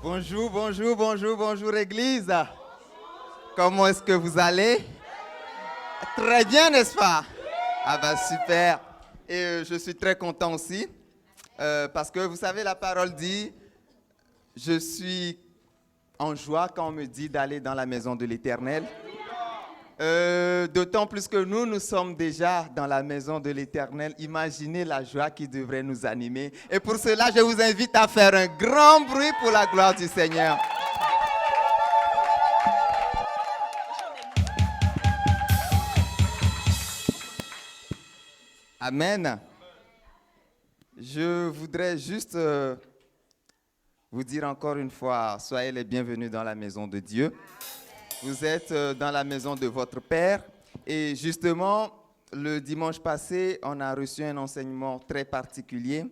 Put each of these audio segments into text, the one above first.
Bonjour, bonjour, bonjour, bonjour Église. Comment est-ce que vous allez? Très bien, n'est-ce pas? Ah ben super. Et je suis très content aussi parce que vous savez, la parole dit, je suis en joie quand on me dit d'aller dans la maison de l'Éternel. D'autant plus que nous sommes déjà dans la maison de l'Éternel. Imaginez la joie qui devrait nous animer. Et pour cela, je vous invite à faire un grand bruit pour la gloire du Seigneur. Amen. Je voudrais juste vous dire encore une fois, soyez les bienvenus dans la maison de Dieu. Vous êtes dans la maison de votre Père et justement, le dimanche passé, on a reçu un enseignement très particulier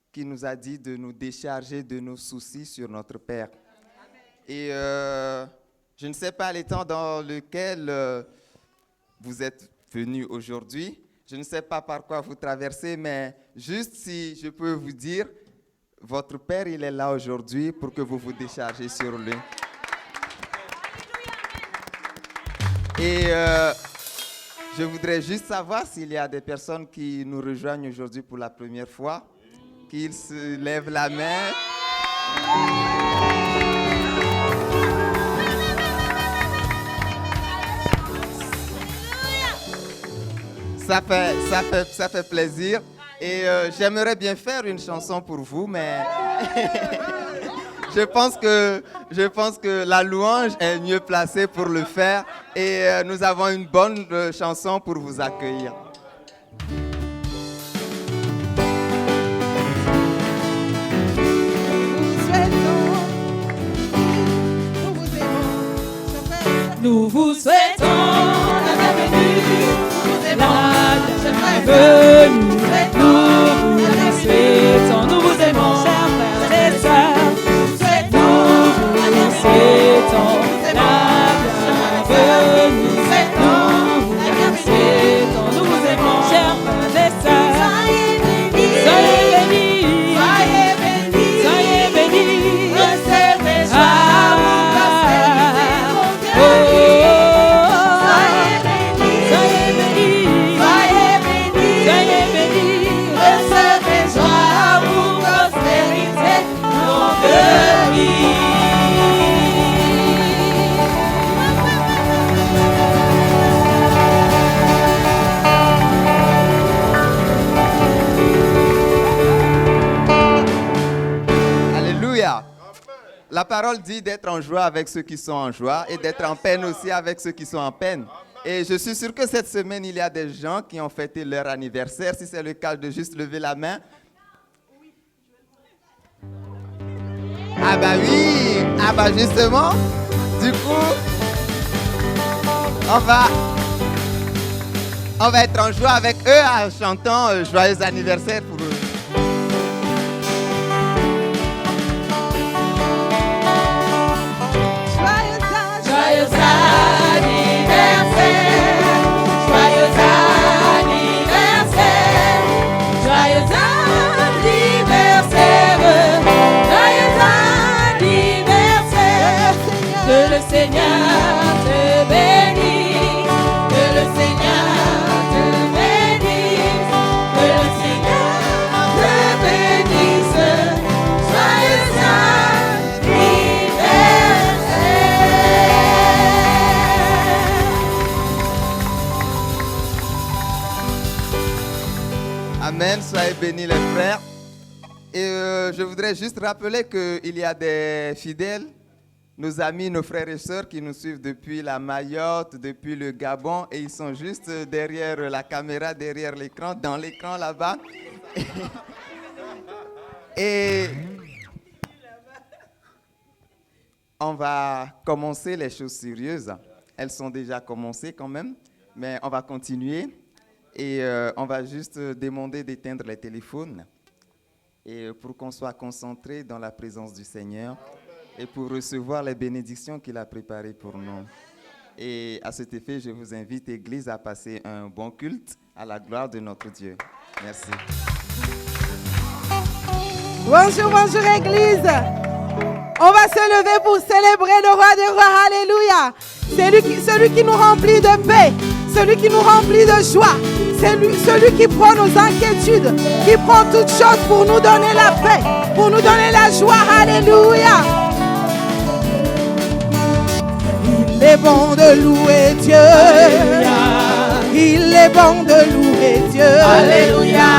qui nous a dit de nous décharger de nos soucis sur notre Père. Et je ne sais pas les temps dans lesquels vous êtes venus aujourd'hui, je ne sais pas par quoi vous traversez, mais juste si je peux vous dire, votre Père, il est là aujourd'hui pour que vous vous déchargez sur lui. Et je voudrais juste savoir s'il y a des personnes qui nous rejoignent aujourd'hui pour la première fois, qu'ils se lèvent la main. Ça fait plaisir. Et j'aimerais bien faire une chanson pour vous, mais je pense que la louange est mieux placée pour le faire et nous avons une bonne chanson pour vous accueillir. Nous vous souhaitons la bienvenue, nous vous aimons, la bienvenue, nous vous souhaitons, nous vous aimons, chers frères et sœurs, nous vous souhaitons la bienvenue, nous vous souhaitons, nous vous aimons, chers frères et sœurs, soyez bénis, soyez bénis, recevez joie, La parole dit d'être en joie avec ceux qui sont en joie et d'être en peine aussi avec ceux qui sont en peine. Et je suis sûr que cette semaine, il y a des gens qui ont fêté leur anniversaire. Si c'est le cas, de juste lever la main. Ah bah oui, ah bah justement, du coup, on va être en joie avec eux en chantant joyeux anniversaire pour eux. Amen, soyez bénis les frères. Et je voudrais juste rappeler qu'il y a des fidèles, nos amis, nos frères et sœurs qui nous suivent depuis la Mayotte, depuis le Gabon, et ils sont juste derrière la caméra, derrière l'écran, dans l'écran là-bas. Et on va commencer les choses sérieuses. Elles sont déjà commencées quand même, mais on va continuer. Et on va juste demander d'éteindre les téléphones et pour qu'on soit concentré dans la présence du Seigneur et pour recevoir les bénédictions qu'il a préparées pour nous. Et à cet effet, je vous invite, Église, à passer un bon culte à la gloire de notre Dieu. Merci. Bonjour, bonjour Église. On va se lever pour célébrer le roi des rois. Alléluia. Celui qui nous remplit de paix, celui qui nous remplit de joie, celui qui prend nos inquiétudes, qui prend toutes choses pour nous donner la paix, pour nous donner la joie. Alléluia. Il est bon de louer Dieu. Alléluia. Il est bon de louer Dieu. Alléluia.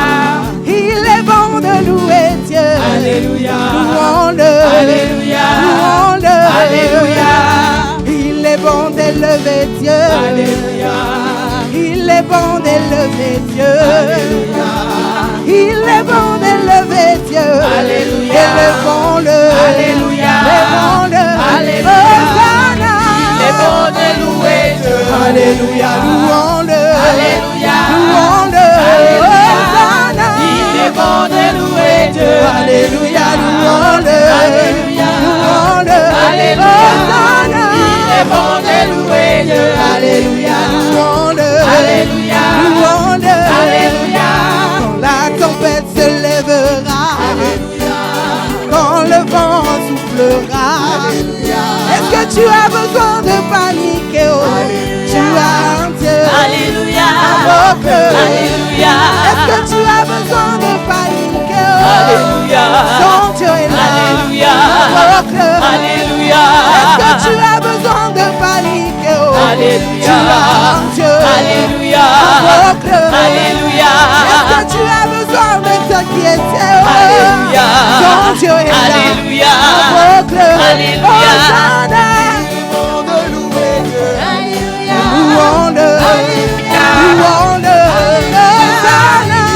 Il est bon de louer Dieu. Alléluia. Louons-le. Alléluia. Louons-le. Alléluia. Il est bon d'élever Dieu. Alléluia. Il est bon d'élever Dieu. Alléluia. Il est bon d'élever Dieu. Alléluia. Élevons-le. Alléluia. Élevons-le. Alléluia. Il est bon de louer Dieu. Alléluia. Louons-le. Alléluia. Louons-le. Alléluia. Il est bon de louer Dieu. Alléluia. Louons-le. Alléluia. Louons-le. Alléluia. Il est bon de louer Dieu. Alléluia. Louons-le. Alléluia. Louons-le. Alléluia. Quand la tempête se lèvera. Alléluia. Quand le vent soufflera. Alléluia. Est-ce que tu as besoin de paniquer? Oh, tu as un Dieu. Alléluia. Alléluia. Est-ce que tu as besoin de paniquer? Oh, alléluia. Ton Dieu est là. Alléluia. Alléluia. Est-ce que tu as besoin de paniquer? Oh, alléluia. Tu as un Dieu. Alléluia. Alléluia. Est-ce que tu as besoin de t'inquiéter? Oh, alléluia. Ton Dieu est là. Alléluia. Alléluia. Louons-le, louons-le,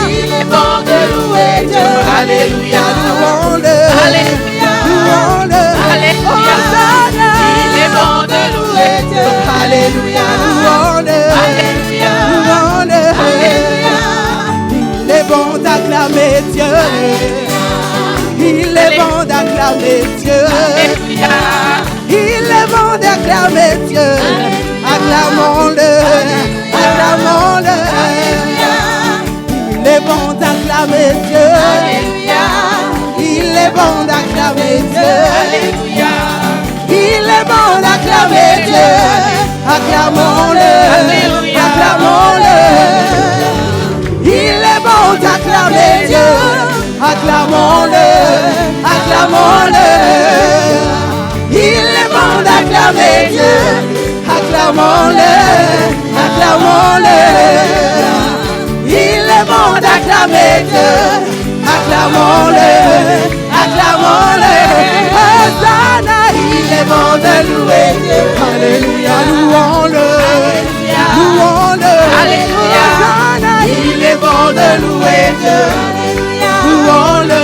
il est bon de louer Dieu. Alléluia, louons-le, alléluia, louons-le, alléluia, il est bon de louer Dieu. Alléluia, louons-le, alléluia, louons-le, alléluia, il est bon d'acclamer Dieu. Il est bon d'acclamer Dieu. Alléluia. Il est bon d'acclamer Dieu. Acclamons-le, acclamons-le. Il est bon d'acclamer Dieu. Alléluia. Il est bon d'acclamer Dieu. Alléluia. Il est bon d'acclamer Dieu. Acclamons-le, acclamons-le. Il est bon d'acclamer Dieu. Acclamons-le, acclamons-le. Il est bon d'acclamer Dieu. Acclamons-le, acclamons-le. Il est bon d'acclamer Dieu. Acclamons-le, acclamons-le. Hosanna, il est bon de louer Dieu. Alléluia, louons-le, louons-le. Alléluia, Hosanna, il est bon de louer Dieu. Louons-le,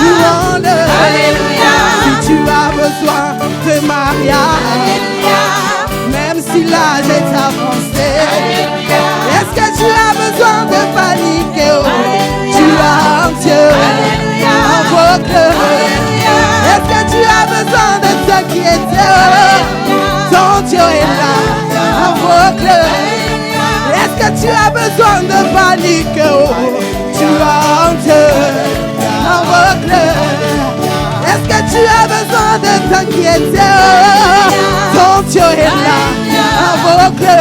louons-le. Alléluia. Si tu as besoin de mariage, même si l'âge est avancé, est-ce que tu as besoin de paniquer? Oh, tu as un Dieu, invoque-le. Est-ce que tu as besoin de t'inquiéter? Oh, ton Dieu est là, invoque-le. Est-ce que tu as besoin de paniquer? Oh, tu as un Dieu, invoque-le. Est-ce que tu as besoin de t'inquiéter? Oh, ton Dieu est là, invoque-le.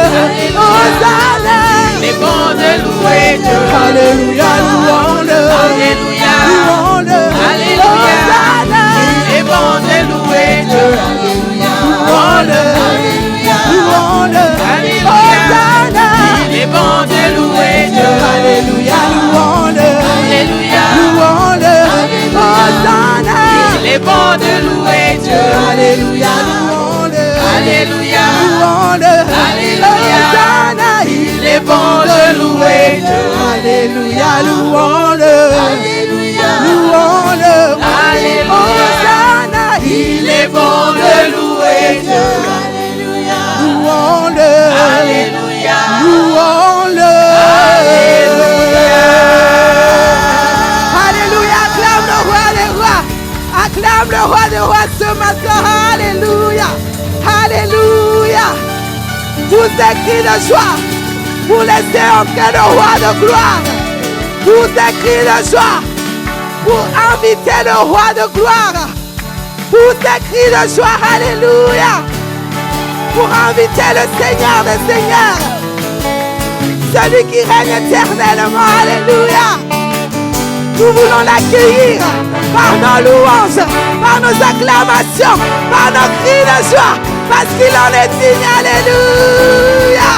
Hosanna, il est bon de louer Dieu. Alléluia, louons-le. Alléluia, louons-le. Alléluia, Hosanna, il est bon de louer Dieu. Louons-le, louons-le. Hosanna, il est bon de louer Dieu. Alléluia, louons-le. Alléluia, louons-le. Hosanna, il est bon de louer Dieu. Alléluia, louons-le. Alléluia, louons-le. Alléluia, Hosanna, il est bon de louer Dieu. Alléluia, louons-le. Alléluia, louons-le. Alléluia, Hosanna, il est bon de louer Dieu. Alléluia, louons-le. Alléluia, louons-le. Alléluia, acclame le roi des rois. Acclame le roi des rois ce matin. Alléluia. Alléluia. Tous des cris de joie pour laisser entrer le roi de gloire. Tous des cris de joie pour inviter le roi de gloire. Pour ces cris de joie, alléluia. Pour inviter le Seigneur des Seigneurs, celui qui règne éternellement, alléluia. Nous voulons l'accueillir par nos louanges, par nos acclamations, par nos cris de joie, parce qu'il en est digne, alléluia.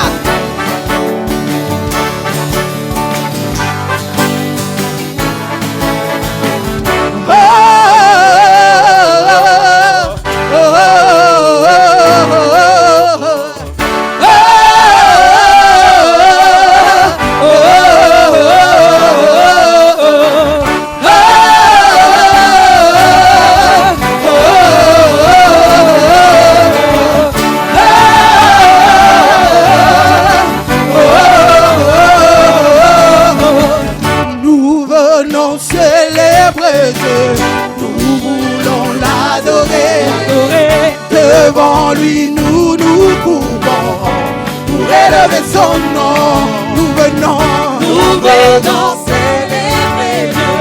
Devant lui nous nous courbons pour élever son nom. Nous venons célébrer Dieu.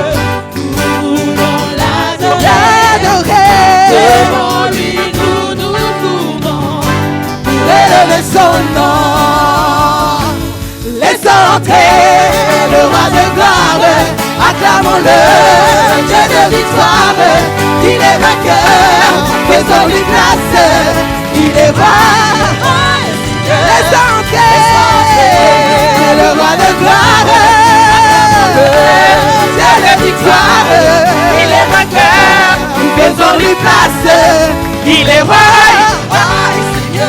Nous voulons l'adorer. Devant lui nous nous courbons pour élever son nom. Laissons entrer le roi de gloire, acclamons-le, Dieu de victoire. Il est vainqueur, faisons-lui place. Il est roi, laissons entrer le roi de gloire, Dieu de victoire. Il est vainqueur, faisons-lui place. Il est roi,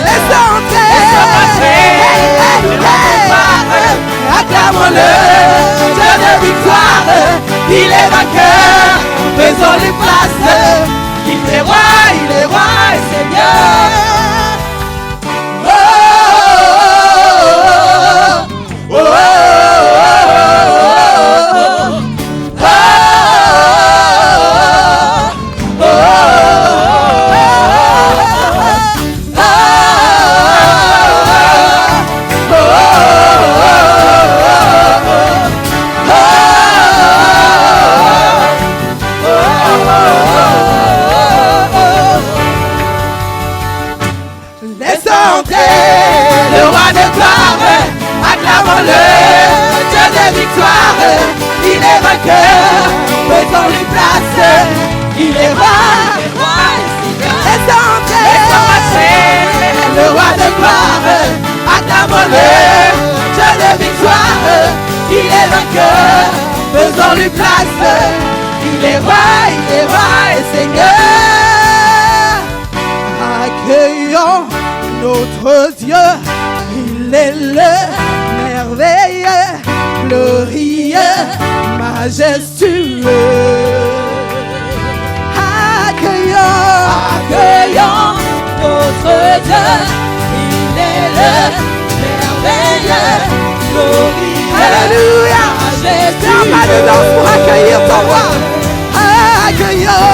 laissons entrer le roi de gloire, acclamons-le, Dieu de victoire. Il est vainqueur, faisons-lui place. Il est roi et Seigneur. Oh, oh, oh, oh, oh, oh, oh, le roi de gloire, acclamons-le, Dieu de victoire. Il est vainqueur, faisons-lui place. Il est roi, laissons entrer le roi de gloire, acclamons-le, Dieu de victoire. Il est vainqueur, faisons-lui place. Il est roi et Seigneur. Accueillons notre Dieu, il est le merveilleux, glorieux, majestueux. Accueillons notre Dieu. Il est le merveilleux, glorieux, alléluia. majestueux. Pas de danse pour accueillir ton roi. Accueillons,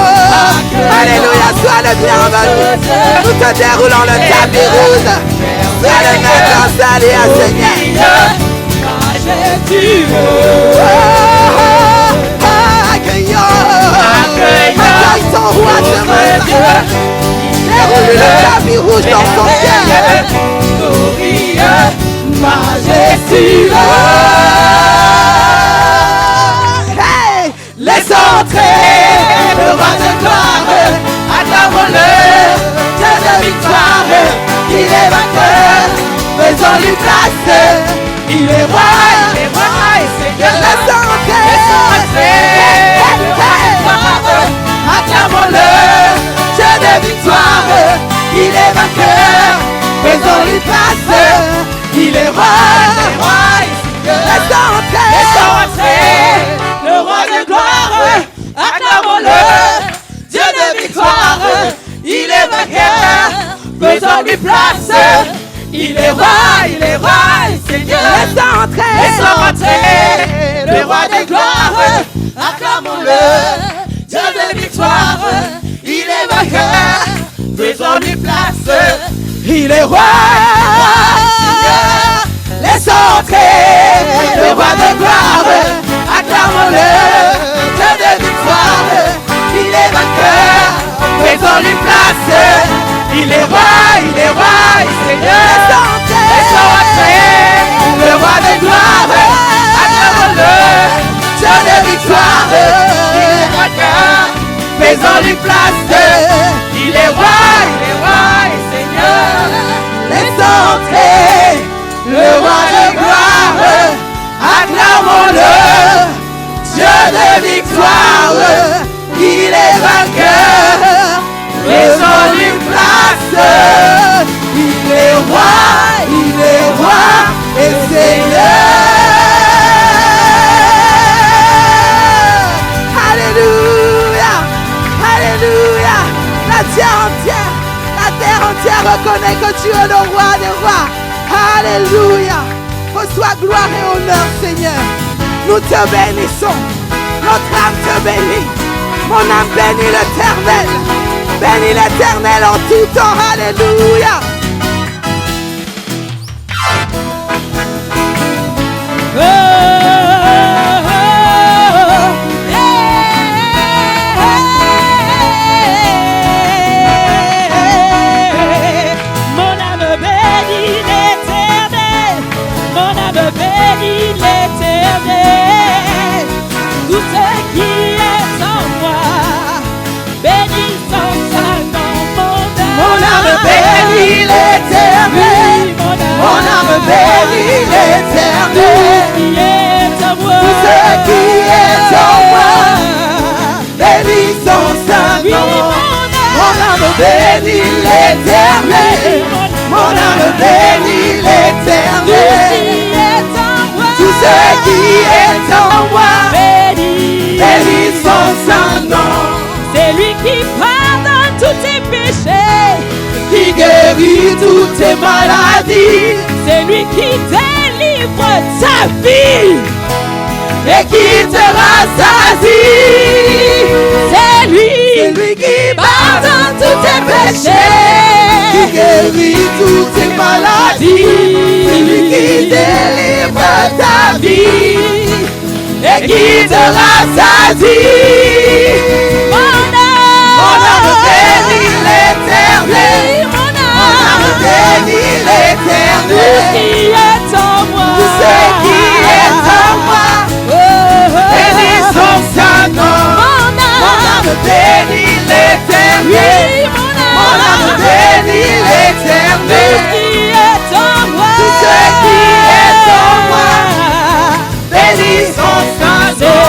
alléluia, sois le bienvenu. Nous te déroulons le tapis rouge. Sois le maître installé à Seigneur. Accueille ton roi ce matin. Déroule le tapis rouge dans ton cœur. Glorieux, majestueux. Laisse entrer le roi de gloire, acclamons-le, Dieu de victoire. Il est vainqueur, faisons-lui place. Il est roi et Seigneur. Laisse entrer le roi de gloire, acclamons-le, Dieu de victoire. Il est vainqueur, faisons-lui place. Il est roi et Seigneur. Laisse entrer le roi de gloire, acclamons-le, Dieu de victoire. Il est vainqueur, faisons-lui place. Il est roi et Seigneur. Laissons entrer le roi de gloire, acclamons-le, Dieu de victoire. Il est vainqueur, faisons-lui place. Il est roi, Seigneur. Laissons entrer le roi de gloire, acclamons-le, Dieu de victoire. Il est vainqueur, faisons-lui victoire. Il est vainqueur, faisons-lui place. Il est roi et Seigneur. Laisse entrer le roi de gloire. Acclamons-le, Dieu de victoire. Il est vainqueur, faisons-lui place. Il est roi et Seigneur. Alléluia, alléluia. La terre entière reconnaît que tu es le roi des rois. Alléluia. Reçois gloire et honneur, Seigneur. Nous te bénissons. Notre âme te bénit. Mon âme bénit l'Éternel. Bénis l'Éternel en tout temps. Alléluia. Bénis l'Éternel, mon âme bénit l'Éternel. Tout ce qui est en moi, bénis son saint nom. Mon âme bénit l'Éternel, mon âme bénit l'Éternel. Tout ce qui est en moi, bénis son saint nom. C'est lui qui pardonne tous tes péchés, qui guérit toutes tes maladies. c'est lui qui délivre ta vie et qui te rassasie. C'est lui qui pardonne tous tes péchés, qui guérit toutes tes maladies. C'est lui qui délivre ta vie et qui te rassasie. Mon âme bénit l'Éternel, mon âme bénit l'Éternel. Tout ce qui est en moi, tout ce qui est en moi, bénis son saint nom. Mon âme bénit l'Éternel, mon âme bénit l'Éternel. tout ce qui est en moi, Tout ce qui est en moi, bénis son saint nom.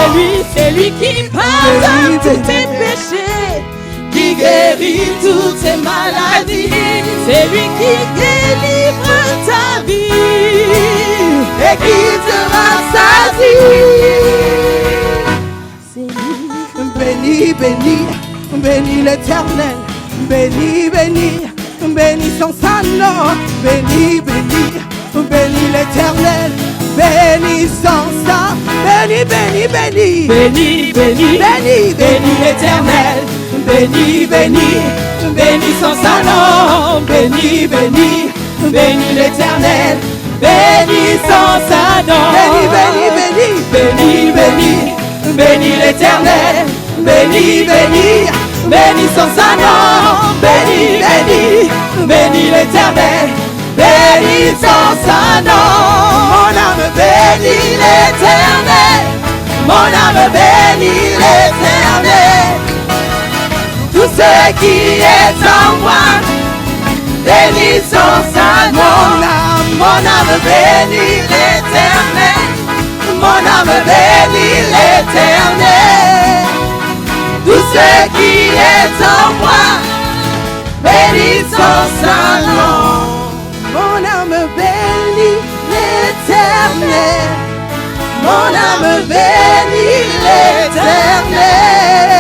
c'est lui qui pardonne tous tes péchés, qui guérit toutes tes maladies. c'est lui qui délivre ta vie et qui te rassasie. Bénis, bénis, bénis l'Éternel. Bénis, bénis, bénis son saint nom. Bénis, bénis, bénis l'Éternel. Bénis son saint. Bénis, bénis, bénis. bénis, bénis, Bénis, bénis l'Éternel. Bénis, bénis, bénis son saint nom. Bénis, bénis, bénis l'Éternel. Bénis son saint nom. Bénis, bénis, bénis, bénis, bénis, bénis l'Éternel. Bénis, bénis, bénis son saint nom. Bénis, bénis, bénis l'Éternel. Bénis son saint nom. Mon âme bénit l'Éternel. Mon âme bénit l'Éternel. Tout ce qui est en moi, bénis son saint nom. Mon âme bénit l'Éternel. Mon âme bénit l'Éternel. Tout ce qui est en moi, bénis son saint nom. Mon âme bénit l'Éternel. Mon âme bénit l'Éternel.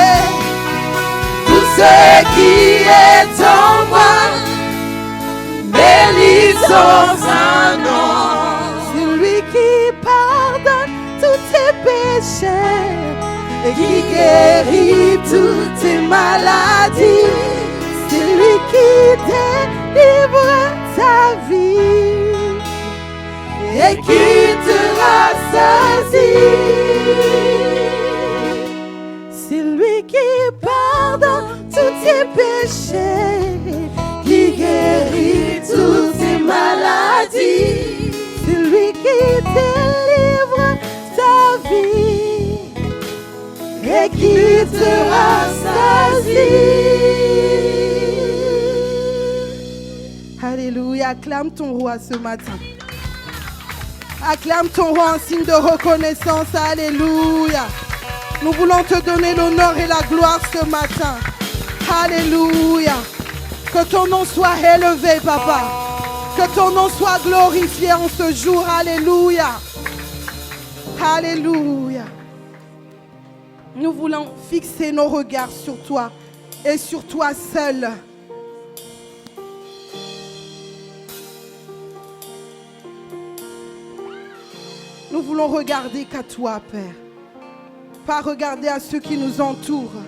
Tout ce qui est en moi, bénis son saint nom. C'est lui qui pardonne tous tes péchés et qui guérit toutes tes maladies. C'est lui qui délivre ta vie et qui te rassasie. C'est lui qui pardonne tous tes péchés, qui guérit toutes tes maladies. C'est lui qui délivre ta vie et qui te rassasie. Alléluia, acclame ton roi ce matin. Acclame ton roi en signe de reconnaissance. Alléluia. Nous voulons te donner l'honneur et la gloire ce matin. Alléluia. Que ton nom soit élevé, Papa. Que ton nom soit glorifié en ce jour. Alléluia. Alléluia. Nous voulons fixer nos regards sur toi et sur toi seul. Nous voulons regarder qu'à toi, Père. Pas regarder à ceux qui nous entourent,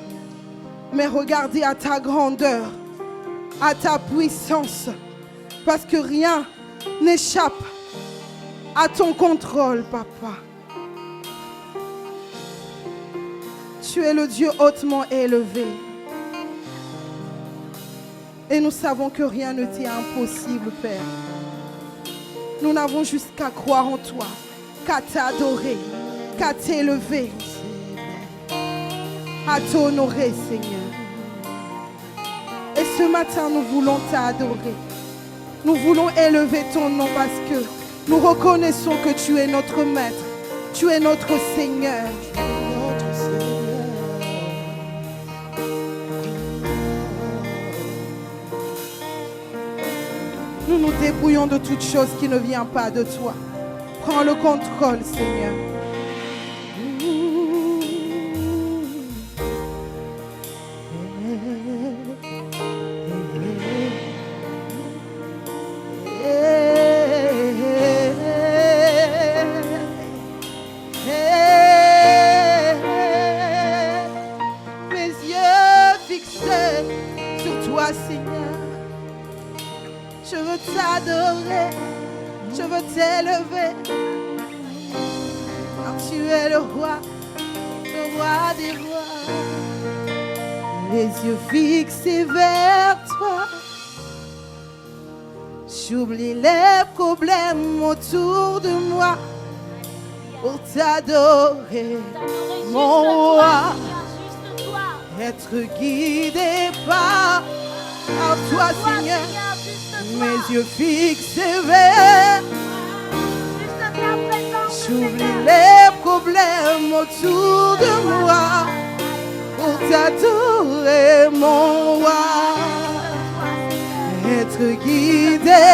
mais regarder à ta grandeur, à ta puissance. Parce que rien n'échappe à ton contrôle, Papa. Tu es le Dieu hautement élevé. Et nous savons que rien ne t'est impossible, Père. Nous n'avons juste qu'à croire en toi, qu'à t'adorer, qu'à t'élever, à t'honorer, Seigneur. Et ce matin, nous voulons t'adorer. Nous voulons élever ton nom parce que nous reconnaissons que tu es notre Maître, tu es notre Seigneur. Nous nous débrouillons de toute chose qui ne vient pas de toi. Prends le contrôle, Seigneur. Mes yeux fixés sur toi, Seigneur. Je veux t'adorer, je veux t'élever, car tu es le roi des rois. Les yeux fixés vers toi, j'oublie les problèmes autour de moi pour t'adorer, mon roi. Être guidé par toi, Seigneur. Mes yeux fixés vers, j'oublie les problèmes autour de moi pour t'adorer, mon roi. Être guidé.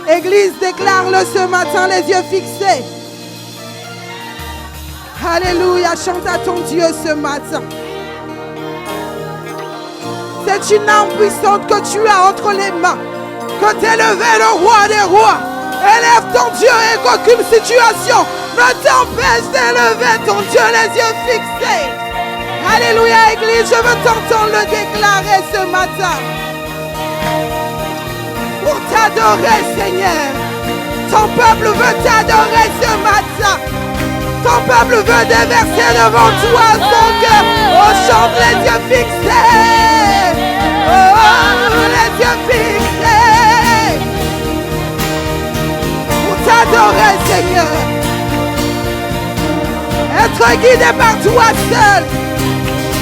Église, déclare-le ce matin, les yeux fixés. Alléluia, chante à ton Dieu ce matin. C'est une âme puissante que tu as entre les mains. Que t'élever le roi des rois. Élève ton Dieu et qu'aucune situation ne t'empêche d'élever ton Dieu, les yeux fixés. Alléluia, Église, je veux t'entendre le déclarer ce matin. Pour t'adorer, Seigneur. Ton peuple veut t'adorer ce matin. Ton peuple veut déverser devant toi son cœur. On chante les yeux fixés. Oh, les yeux fixés. T'adorer, Seigneur. Être guidé par toi seul.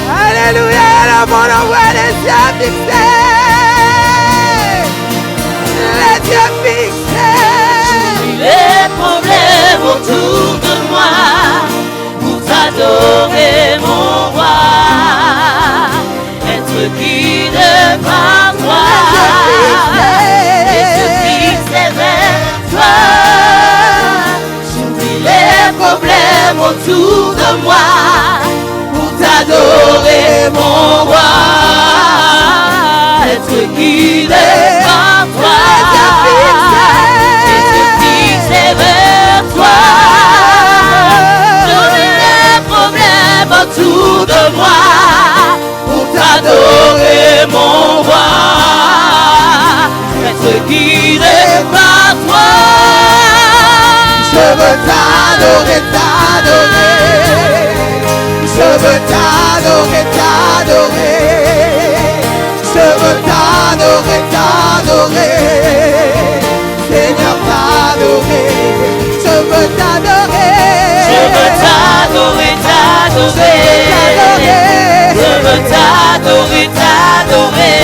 Alléluia, le monde envoie les yeux fixés. Les yeux fixés. Les problèmes autour de moi pour t'adorer, mon roi. Être guidé par toi. Les yeux fixés vers toi. J'oublie les problèmes autour de moi pour t'adorer, mon roi. Être guidé par toi. Les yeux fixés vers toi. J'oublie les problèmes autour de moi pour t'adorer, mon roi. Être guidé par toi. Je veux t'adorer, t'adorer. Je veux t'adorer, t'adorer. Je veux t'adorer, t'adorer. Seigneur, t'adorer. Je veux t'adorer. Je veux t'adorer, t'adorer. t'adorer, t'adorer.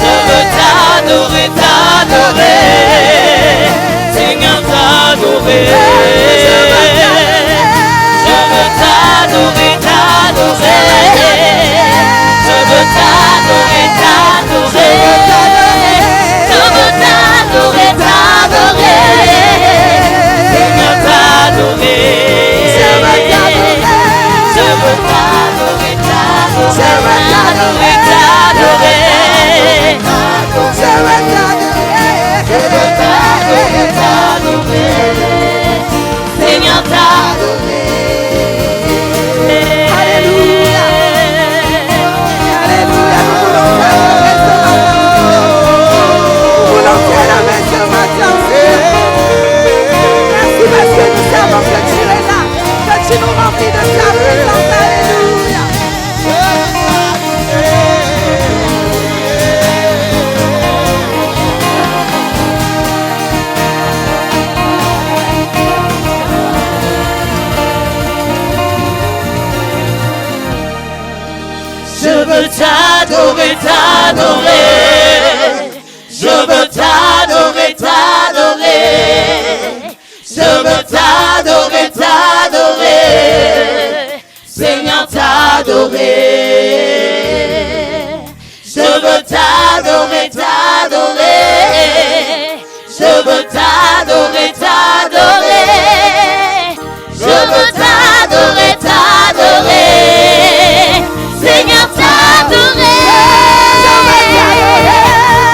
Je veux t'adorer, t'adorer. Seigneur, t'adorer. Je veux t'adorer, t'adorer. Je veux t'adorer, t'adorer. Je veux t'adorer, t'adorer. Seigneur, t'adorer. Je veux t'adorer, t'adorer. Je veux t'adorer, t'adorer. Je veux t'adorer, t'adorer. Seigneur, t'adorer. Alléluia. Alléluia. Nous voulons t'adorer ce matin. Merci parce que nous savons que tu es là, que tu nous remplis de ta présence. Alléluia. Je veux t'adorer, t'adorer. Je veux t'adorer, t'adorer. Je veux t'adorer, t'adorer. Seigneur, t'adorer. Je veux t'adorer, t'adorer. Je veux t'adorer, t'adorer. Je veux t'adorer, t'adorer. Seigneur, t'adorer.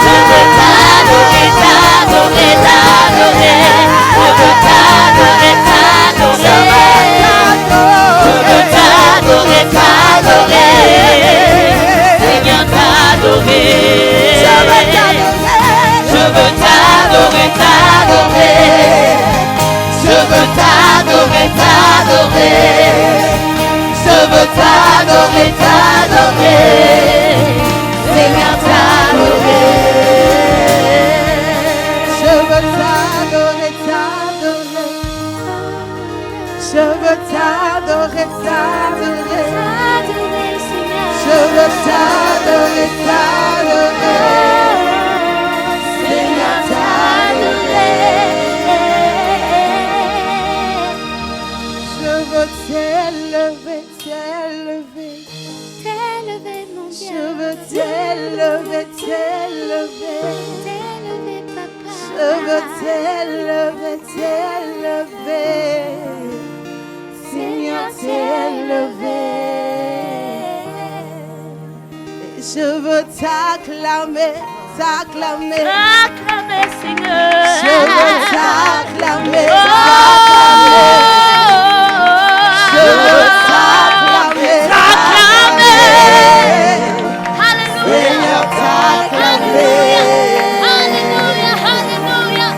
Je veux t'adorer, t'adorer, t'adorer. Je veux t'adorer, t'adorer. Je veux t'adorer, t'adorer. Seigneur, t'adorer. Je veux t'adorer, t'adorer. Je veux t'adorer, t'adorer. Je veux t'adorer, t'adorer. Seigneur, t'adorer. Je veux t'adorer, t'adorer. Je veux t'adorer, t'adorer. Je veux t'adorer, t'adorer. Seigneur, t'adorer. Je veux t'élever, t'élever. T'élever, mon Dieu. Je veux t'élever, t'élever. T'élever, papa. Je veux t'élever, t'élever. Seigneur, t'élever. Je veux t'acclamer, t'acclamer. Acclamez, Seigneur. Je veux t'acclamer, Oh, t'acclamer. Je veux t'acclamer, t'acclamer. Seigneur, t'acclamer. Alléluia, alléluia,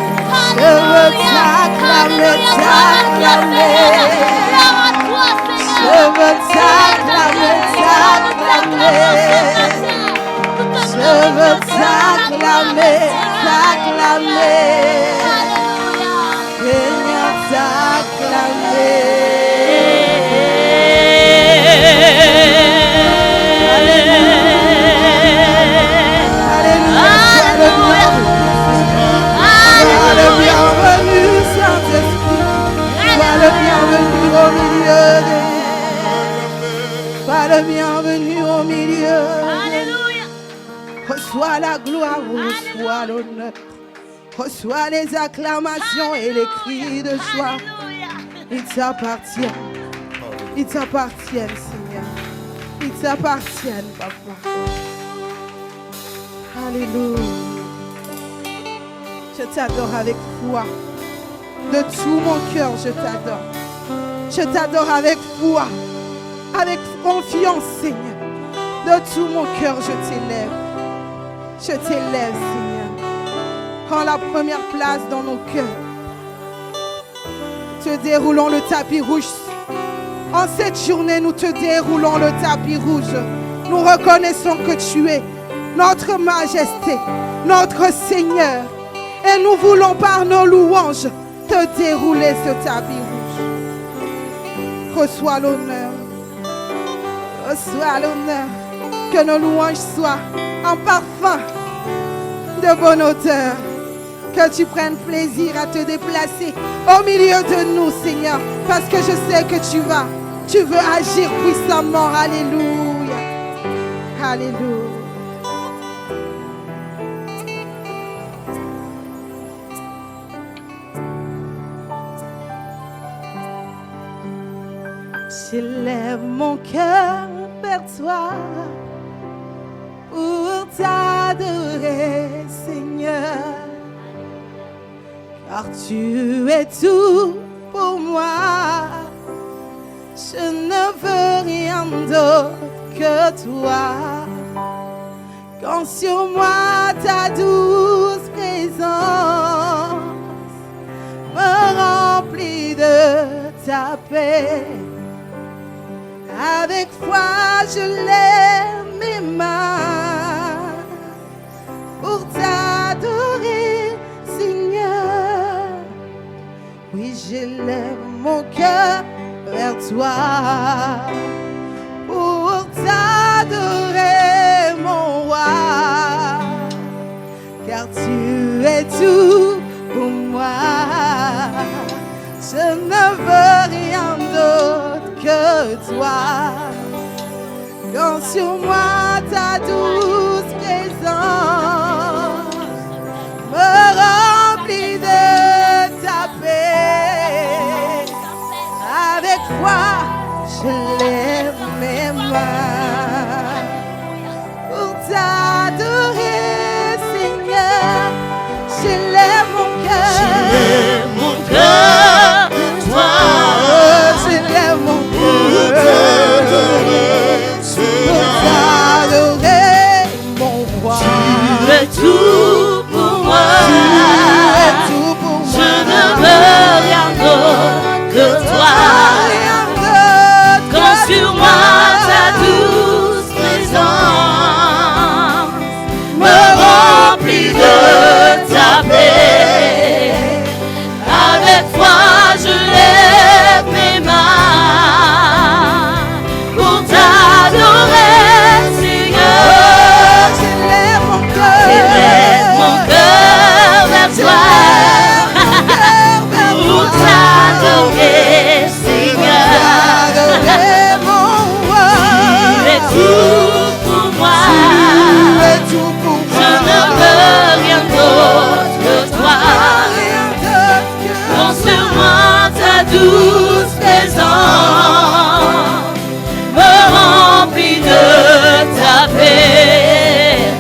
Je veux t'acclamer, t'acclamer. Gloire à toi, Seigneur. Je veux t'acclamer, t'acclamer. Je veux t'acclamer, t'acclamer. Seigneur, t'acclamer. Alléluia. Sois le bienvenu, Saint-Esprit. Sois le bienvenu au milieu de nous. Sois le bienvenu au milieu. Alléluia. Reçois la gloire, reçois l'honneur. Reçois les acclamations et les cris de joie. Ils t'appartiennent. Ils t'appartiennent, Seigneur. Ils t'appartiennent, Papa. Alléluia. Je t'adore avec foi. De tout mon cœur, je t'adore. Je t'adore avec foi, avec confiance, Seigneur. De tout mon cœur, je t'élève. Je t'élève, Seigneur. Prends la première place dans nos cœurs. Te déroulons le tapis rouge. En cette journée, nous te déroulons le tapis rouge. Nous reconnaissons que tu es notre majesté, notre Seigneur. Et nous voulons par nos louanges te dérouler ce tapis rouge. Reçois l'honneur. Reçois l'honneur. Que nos louanges soient en parfum de bonne odeur. Que tu prennes plaisir à te déplacer au milieu de nous, Seigneur. Parce que je sais que tu veux agir puissamment. Alléluia. Alléluia. J'élève mon cœur vers toi pour t'adorer, Seigneur, car tu es tout pour moi. Je ne veux rien d'autre que toi. Quand sur moi ta douce présence me remplit de ta paix. Avec foi, je lève mes mains pour t'adorer, Seigneur. Oui, j'élève mon cœur vers toi pour t'adorer, mon roi, car tu es tout pour moi. Je ne veux rien d'autre que toi. Quand sur moi ta douce présence me remplit de ta paix. Avec foi, je lève mes mains pour t'adorer, Seigneur. J'élève mon cœur. J'élève mon cœur, toi. J'élève mon cœur pour t'adorer, mon roi. Tu es tout pour moi. Tu es tout pour moi. Je ne veux rien d'autre que toi. Rien d'autre Quand que sur toi. moi ta douce présence me remplit de ta paix. Avec foi je lève mes mains pour t'adorer, Seigneur. J'élève mon cœur. J'élève mon cœur vers toi pour t'adorer, Seigneur. T'adorer, mon roi. Tu es tout pour moi. Tu es tout pour moi. Je ne veux rien d'autre que toi. Rien d'autre que Quand sur moi ta douce présence me remplit de ta paix.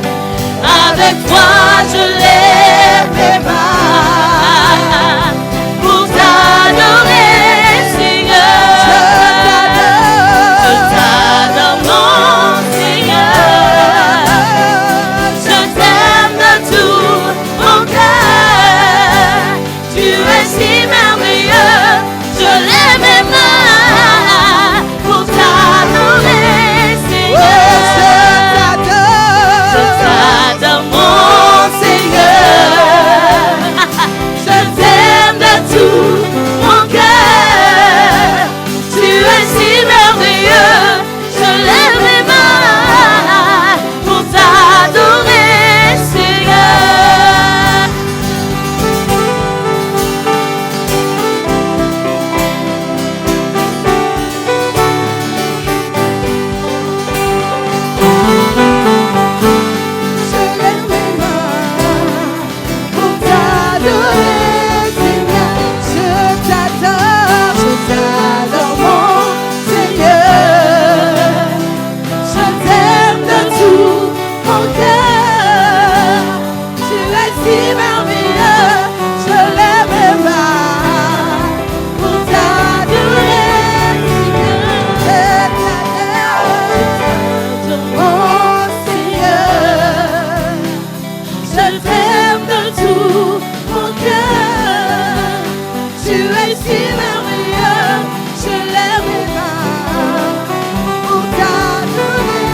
Avec toi je lève mes mains pour t'adorer, Seigneur. Je t'adore, mon Seigneur. Je t'aime de tout mon cœur. Tu es si merveilleux. Je lève mes mains pour t'adorer, Seigneur. Je t'adore, mon Seigneur. Je t'aime de tout mon cœur. Tu es si merveilleux. Je lève mes mains pour t'adorer, Seigneur. je lève mes mains pour t'adorer, Seigneur. Je t'adore, mon Seigneur. Je t'aime de tout mon cœur. Tu es si merveilleux. Je lève mes mains pour t'adorer, Seigneur. Je t'adore, mon Seigneur. Je t'aime de tout mon cœur. Tu es si merveilleux. Je lève mes mains pour t'adorer,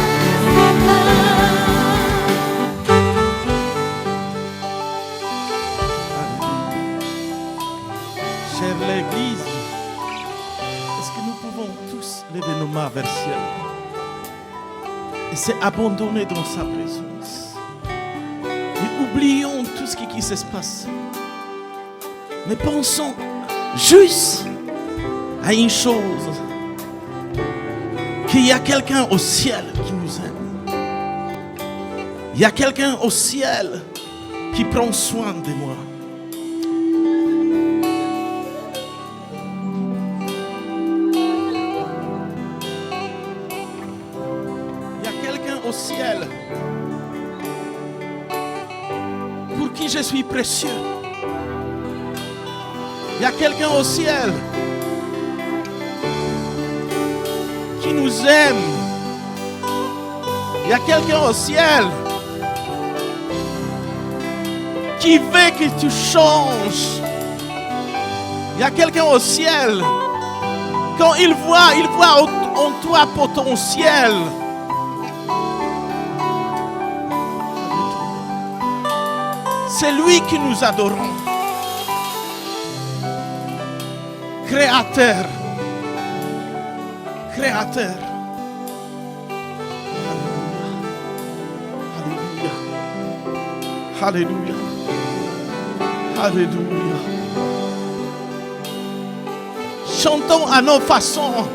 Chère l'Église, est-ce que nous pouvons tous lever nos mains vers le ciel? et c'est abandonner dans sa présence. Et oublions tout ce qui se passe. Mais pensons juste à une chose, qu'il y a quelqu'un au ciel qui nous aime. Il y a quelqu'un au ciel qui prend soin de moi. Il y a quelqu'un au ciel pour qui je suis précieux. Il y a quelqu'un au ciel qui nous aime. Il y a quelqu'un au ciel qui veut que tu changes. Il y a quelqu'un au ciel, quand il voit en toi potentiel. C'est lui que nous adorons. Créateur. Créateur. Alléluia. Alléluia. Alléluia. Chantons à nos façons.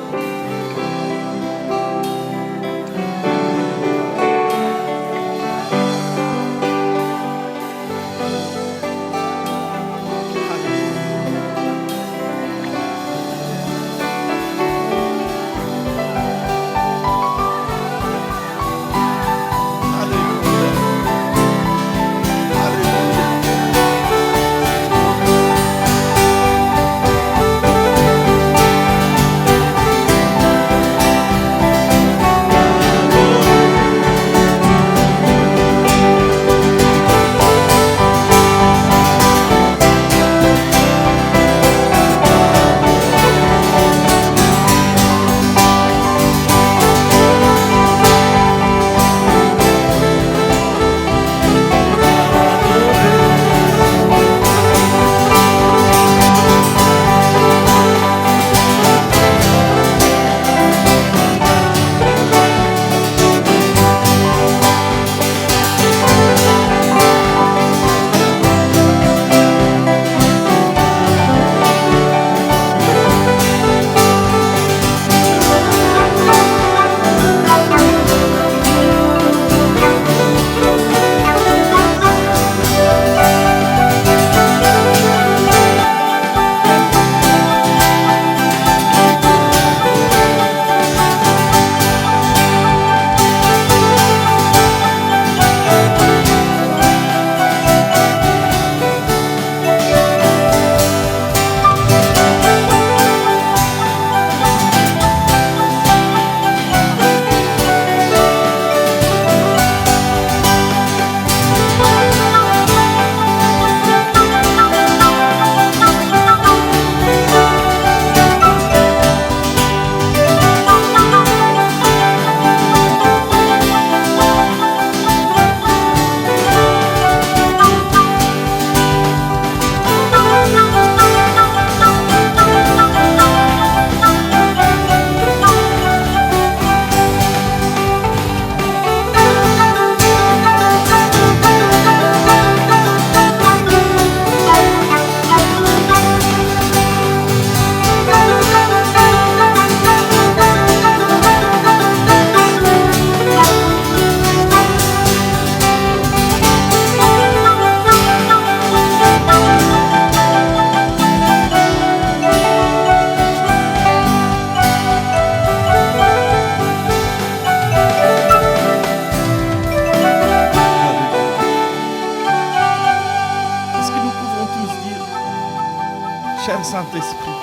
Saint-Esprit,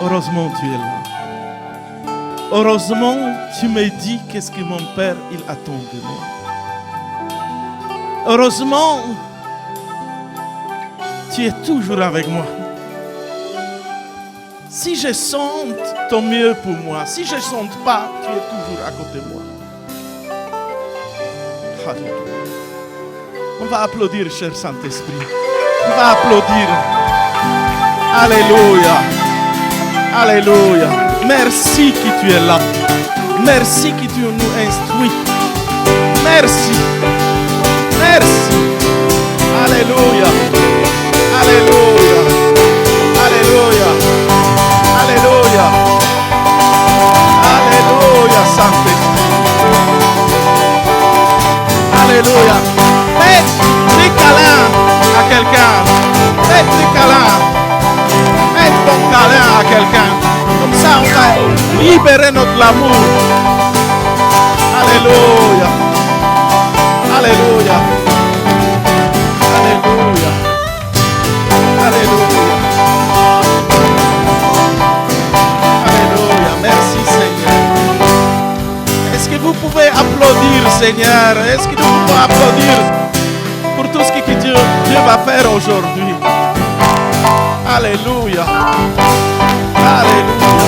heureusement tu es là. Heureusement tu me dis qu'est-ce que mon Père il attend de moi. Heureusement tu es toujours avec moi. Si je sente, tant mieux pour moi. Si je ne sente pas, tu es toujours à côté de moi. Alléluia. On va applaudir, cher Saint-Esprit. On va applaudir. Alléluia. Alléluia. Merci que tu es là. Merci que tu nous instruis. Merci. Merci. Alléluia. Alléluia. Alléluia. Alléluia. Alléluia, Saint-Esprit. Alléluia. Fais des câlins à quelqu'un. Fais des câlins. Fais ton câlin à quelqu'un. Comme ça, on va libérer notre amour. Alléluia. Alléluia. Alléluia. Alléluia. Alléluia. Merci Seigneur. Est-ce que vous pouvez applaudir Seigneur? Est-ce que nous pouvons applaudir pour tout ce que Dieu va faire aujourd'hui? Alléluia. Alléluia.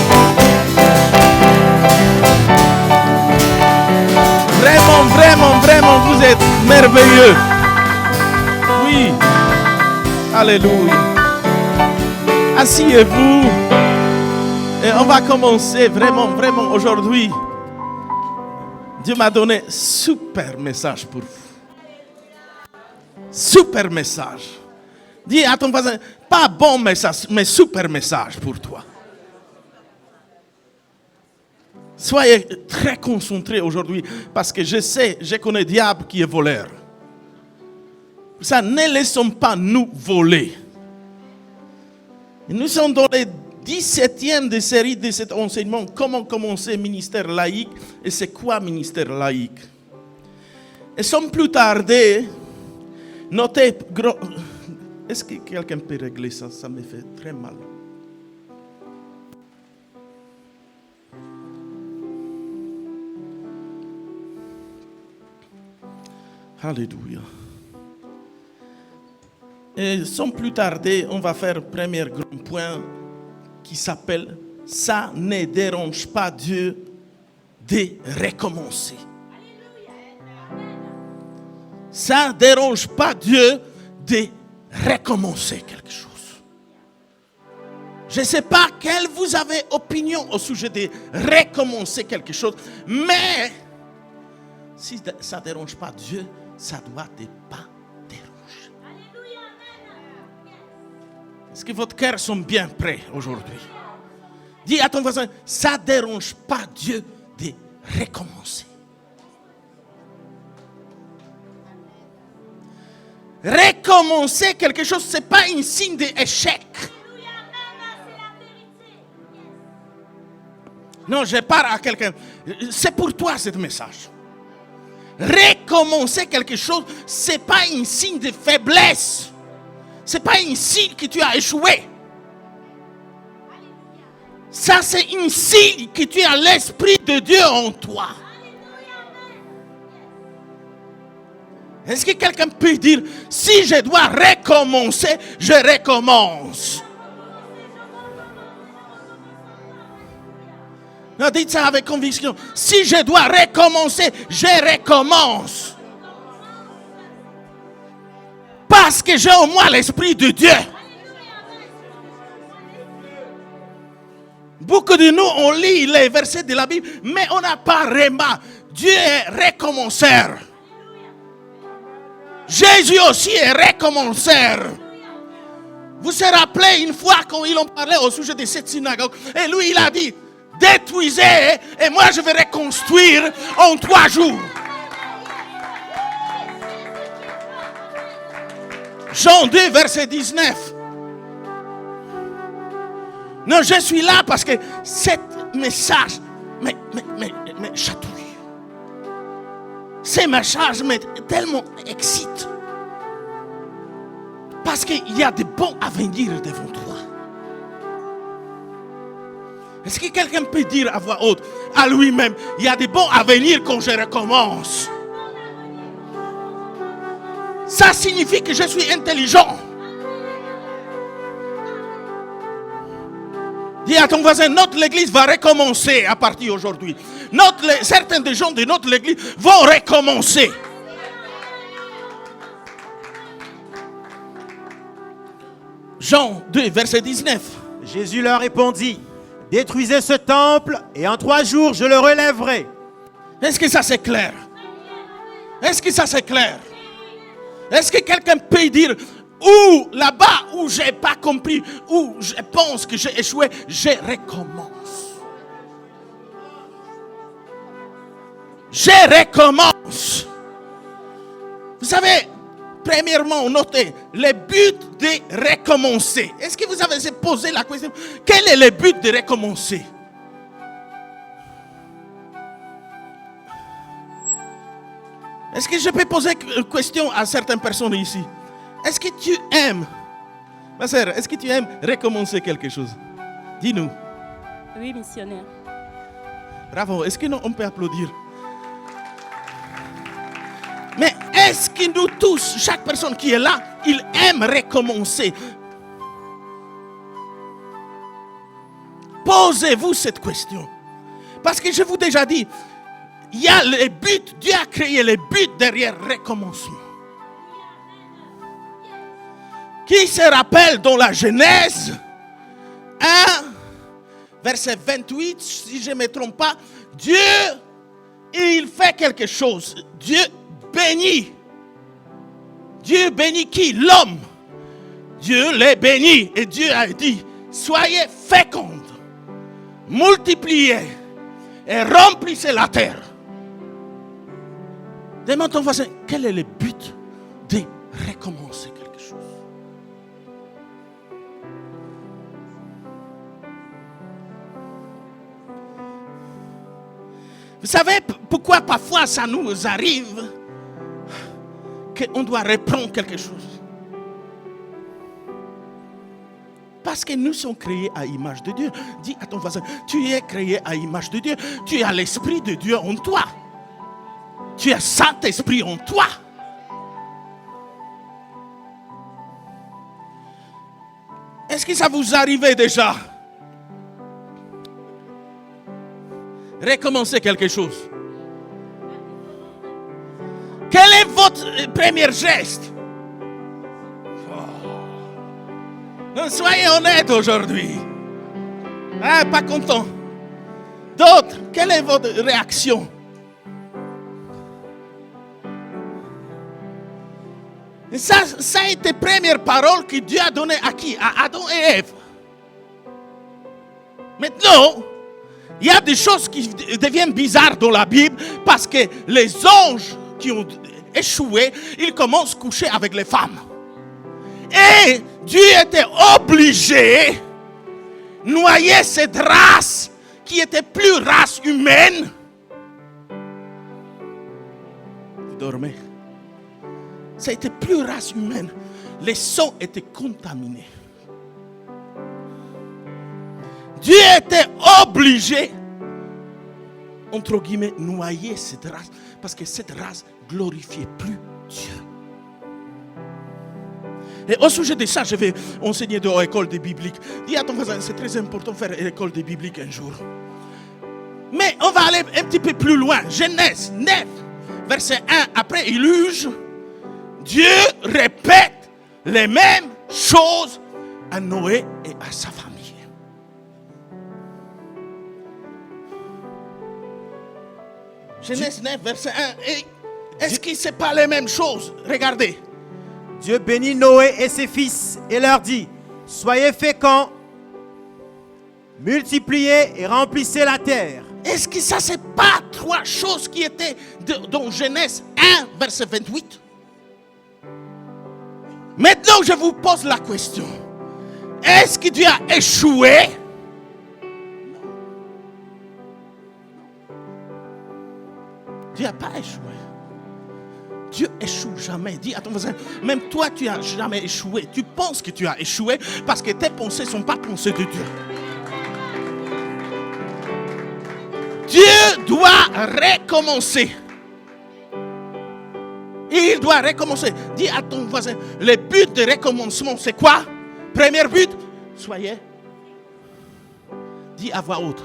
Vraiment, vraiment, vraiment, vous êtes merveilleux. Oui. Alléluia. Asseyez-vous. Et on va commencer vraiment, vraiment aujourd'hui. Dieu m'a donné un super message pour vous. Super message. Dis à ton voisin, pas bon message, mais super message pour toi. Soyez très concentrés aujourd'hui parce que je connais le diable qui est voleur. Ça, ne laissons pas nous voler. Nous sommes dans le 17e de série de cet enseignement. Comment commencer ministère laïque et c'est quoi ministère laïque? Et sans plus tarder, notez... Est-ce que quelqu'un peut régler ça? Ça me fait très mal. Alléluia. Et sans plus tarder, on va faire le premier grand point qui s'appelle « Ça ne dérange pas Dieu de recommencer ». Ça ne dérange pas Dieu de recommencer quelque chose. Je ne sais pas quelle vous avez opinion au sujet de recommencer quelque chose, mais si ça ne dérange pas Dieu, ça doit pas déranger. Est-ce que votre cœur sont bien prêts aujourd'hui? Dis à ton voisin, ça ne dérange pas Dieu de recommencer. Recommencer quelque chose, ce n'est pas un signe d'échec. Non, je parle à quelqu'un. C'est pour toi ce message. Recommencer quelque chose, ce n'est pas un signe de faiblesse. Ce n'est pas un signe que tu as échoué. Ça, c'est un signe que tu as l'Esprit de Dieu en toi. Est-ce que quelqu'un peut dire, si je dois recommencer, je recommence? Non, dites ça avec conviction. Si je dois recommencer, je recommence. Parce que j'ai en moi l'Esprit de Dieu. Beaucoup de nous, on lit les versets de la Bible, mais on n'a pas vraiment. Dieu est recommenceur. Jésus aussi est recommenceur. Vous vous rappelez une fois quand ils ont parlé au sujet de cette synagogue, et lui il a dit, détruisez et moi je vais reconstruire en 3 jours. Jean 2 verset 19. Non, je suis là parce que ce message me chatouille. Ce message me tellement excite. Parce qu'il y a de bons avenirs devant toi. Est-ce que quelqu'un peut dire à voix haute à lui-même, il y a de bons avenirs quand je recommence? Ça signifie que je suis intelligent. Dis à ton voisin, notre église va recommencer à partir d'aujourd'hui. Certains des gens de notre église vont recommencer. Jean 2, verset 19. Jésus leur répondit, détruisez ce temple et en 3 jours je le relèverai. Est-ce que ça c'est clair? Est-ce que ça c'est clair? Est-ce que quelqu'un peut dire, ou là-bas où je n'ai pas compris, où je pense que j'ai échoué, je recommence. Je recommence. Vous savez, premièrement, notez le but de recommencer. Est-ce que vous avez posé la question? Quel est le but de recommencer? Est-ce que je peux poser une question à certaines personnes ici? Est-ce que tu aimes, ma sœur, est-ce que tu aimes recommencer quelque chose? Dis-nous. Oui, missionnaire. Bravo. Est-ce qu'on peut applaudir? Mais est-ce que nous tous, chaque personne qui est là, il aime recommencer? Posez-vous cette question. Parce que je vous ai déjà dit, il y a le but, Dieu a créé le but derrière le recommencement. Qui se rappelle dans la Genèse 1, verset 28, si je ne me trompe pas, Dieu, il fait quelque chose. Dieu bénit. Dieu bénit qui? L'homme. Dieu les bénit. Et Dieu a dit, soyez fécondes, multipliez et remplissez la terre. Demande ton voisin, quel est le but de recommencer quelque chose? Vous savez pourquoi parfois ça nous arrive qu'on doit reprendre quelque chose? Parce que nous sommes créés à l'image de Dieu. Dis à ton voisin, tu es créé à l'image de Dieu. Tu as l'Esprit de Dieu en toi. Tu as Saint-Esprit en toi. Est-ce que ça vous arrivait déjà? Recommencer quelque chose. Quel est votre premier geste? Soyez honnête aujourd'hui. Ah, pas content. D'autres, quelle est votre réaction? Et ça a été la première parole que Dieu a donnée à qui? À Adam et Ève. Maintenant, il y a des choses qui deviennent bizarres dans la Bible parce que les anges qui ont échoué, ils commencent à coucher avec les femmes. Et Dieu était obligé de noyer cette race qui était plus race humaine. Vous dormez. Ça était plus race humaine. Les sangs étaient contaminés. Dieu était obligé, entre guillemets, noyer cette race parce que cette race glorifiait plus Dieu. Et au sujet de ça, je vais enseigner dans l'école des bibliques. Dis à ton voisin, c'est très important de faire l'école des bibliques un jour. Mais on va aller un petit peu plus loin. Genèse 9, verset 1. Après Illuge, Dieu répète les mêmes choses à Noé et à sa famille. Genèse 9, verset 1. Et est-ce que ce n'est pas les mêmes choses? Regardez. Dieu bénit Noé et ses fils et leur dit, soyez féconds, multipliez et remplissez la terre. Est-ce que ça, c'est pas 3 choses qui étaient dans Genèse 1, verset 28? Maintenant, je vous pose la question. Est-ce que Dieu a échoué? Dieu n'a pas échoué. Dieu échoue jamais. Dis à ton voisin, même toi, tu n'as jamais échoué. Tu penses que tu as échoué parce que tes pensées ne sont pas pensées de Dieu. Dieu doit recommencer. Il doit recommencer. Dis à ton voisin, le but de recommencement, c'est quoi? Premier but, soyez. Dis à voix haute.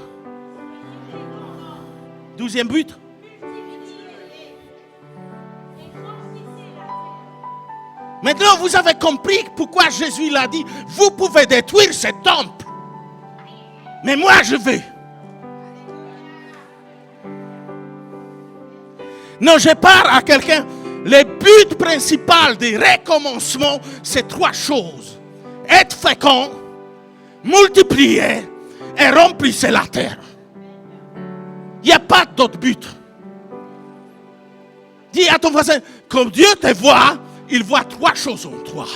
Deuxième but. Maintenant, vous avez compris pourquoi Jésus l'a dit, vous pouvez détruire ce temple. Mais moi, je vais. Non, je parle à quelqu'un. Le but principal des recommencements, c'est 3 choses. Être fécond, multiplier et remplir la terre. Il n'y a pas d'autre but. Dis à ton voisin, comme Dieu te voit, il voit 3 choses en toi.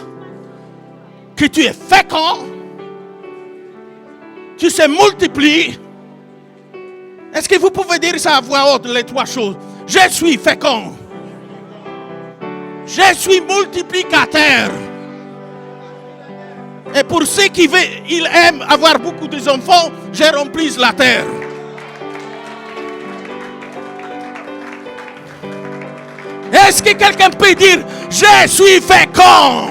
Que tu es fécond, tu se multiplies. Est-ce que vous pouvez dire ça à voix haute, les 3 choses? Je suis fécond. Je suis multiplicateur. Et pour ceux qui aiment avoir beaucoup d'enfants, je remplis la terre. Est-ce que quelqu'un peut dire, je suis fécond?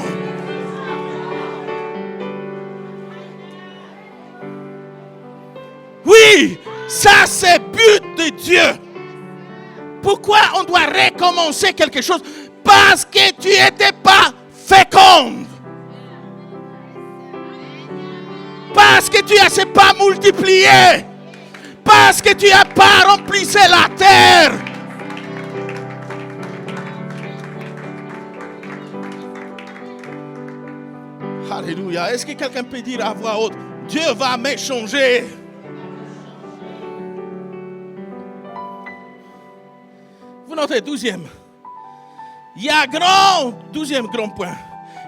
Oui, ça c'est le but de Dieu. Pourquoi on doit recommencer quelque chose? Parce que tu n'étais pas féconde. Parce que tu ne sais pas multiplier. Parce que tu n'as pas rempli la terre. Alléluia. Est-ce que quelqu'un peut dire à voix haute, Dieu va me changer? Vous notez, 12e. Il y a 12e grand point.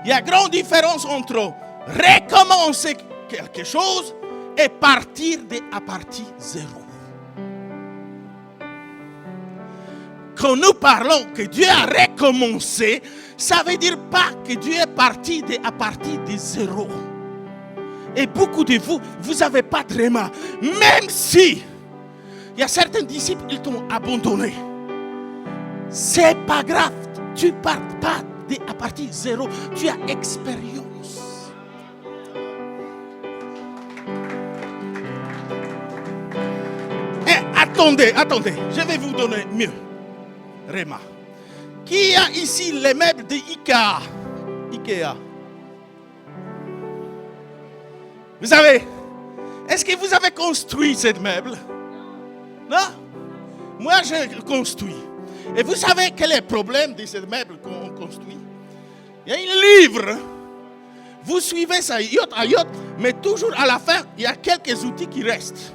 Il y a grande différence entre recommencer quelque chose et partir à partir zéro. Quand nous parlons que Dieu a recommencé, ça veut dire pas que Dieu est parti à partir de zéro. Et beaucoup de vous, vous n'avez pas de remords. Même si il y a certains disciples, ils t'ont abandonné. C'est pas grave. Tu ne pars pas à partir de zéro. Tu as expérience. Et attendez. Je vais vous donner mieux. Réma. Qui a ici les meubles de Ikea? Vous savez, est-ce que vous avez construit ces meubles? Non? Moi, j'ai construit. Et vous savez quel est le problème de ces meubles qu'on construit? Il y a un livre. Vous suivez ça, yacht à yacht, mais toujours à la fin, il y a quelques outils qui restent.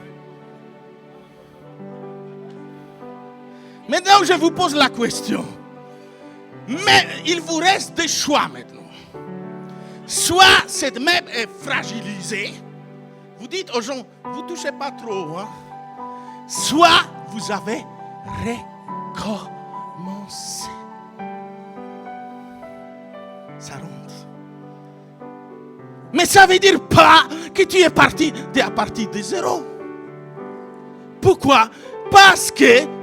Maintenant, je vous pose la question. Mais il vous reste des choix maintenant. Soit cette meuble est fragilisée. Vous dites aux gens, vous ne touchez pas trop. Hein? Soit vous avez recommencé. Ça rentre. Mais ça ne veut dire pas que tu es parti à partir de zéro. Pourquoi? Parce que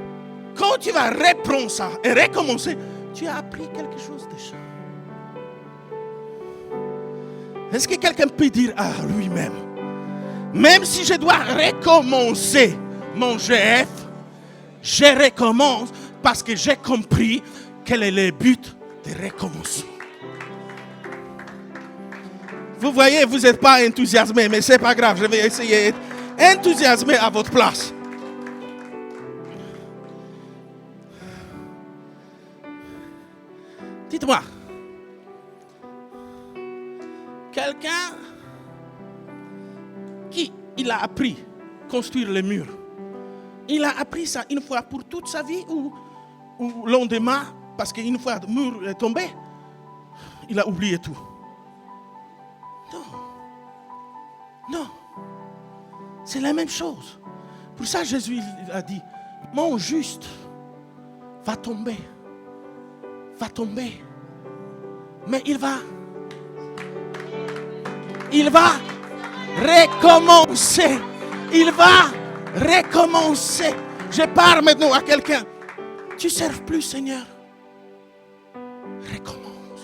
quand tu vas reprendre ça et recommencer, tu as appris quelque chose déjà. Est-ce que quelqu'un peut dire à lui-même, même si je dois recommencer mon GF, je recommence parce que j'ai compris quel est le but de recommencer. Vous voyez, vous n'êtes pas enthousiasmé, mais ce n'est pas grave, je vais essayer d'être enthousiasmé à votre place. Dites-moi, quelqu'un qui il a appris à construire les murs, il a appris ça une fois pour toute sa vie ou le lendemain, parce qu'une fois le mur est tombé, il a oublié tout. Non, c'est la même chose. Pour ça, Jésus a dit, mon juste va tomber. Mais il va recommencer. Je parle maintenant à quelqu'un. Tu ne sers plus, Seigneur. Recommence.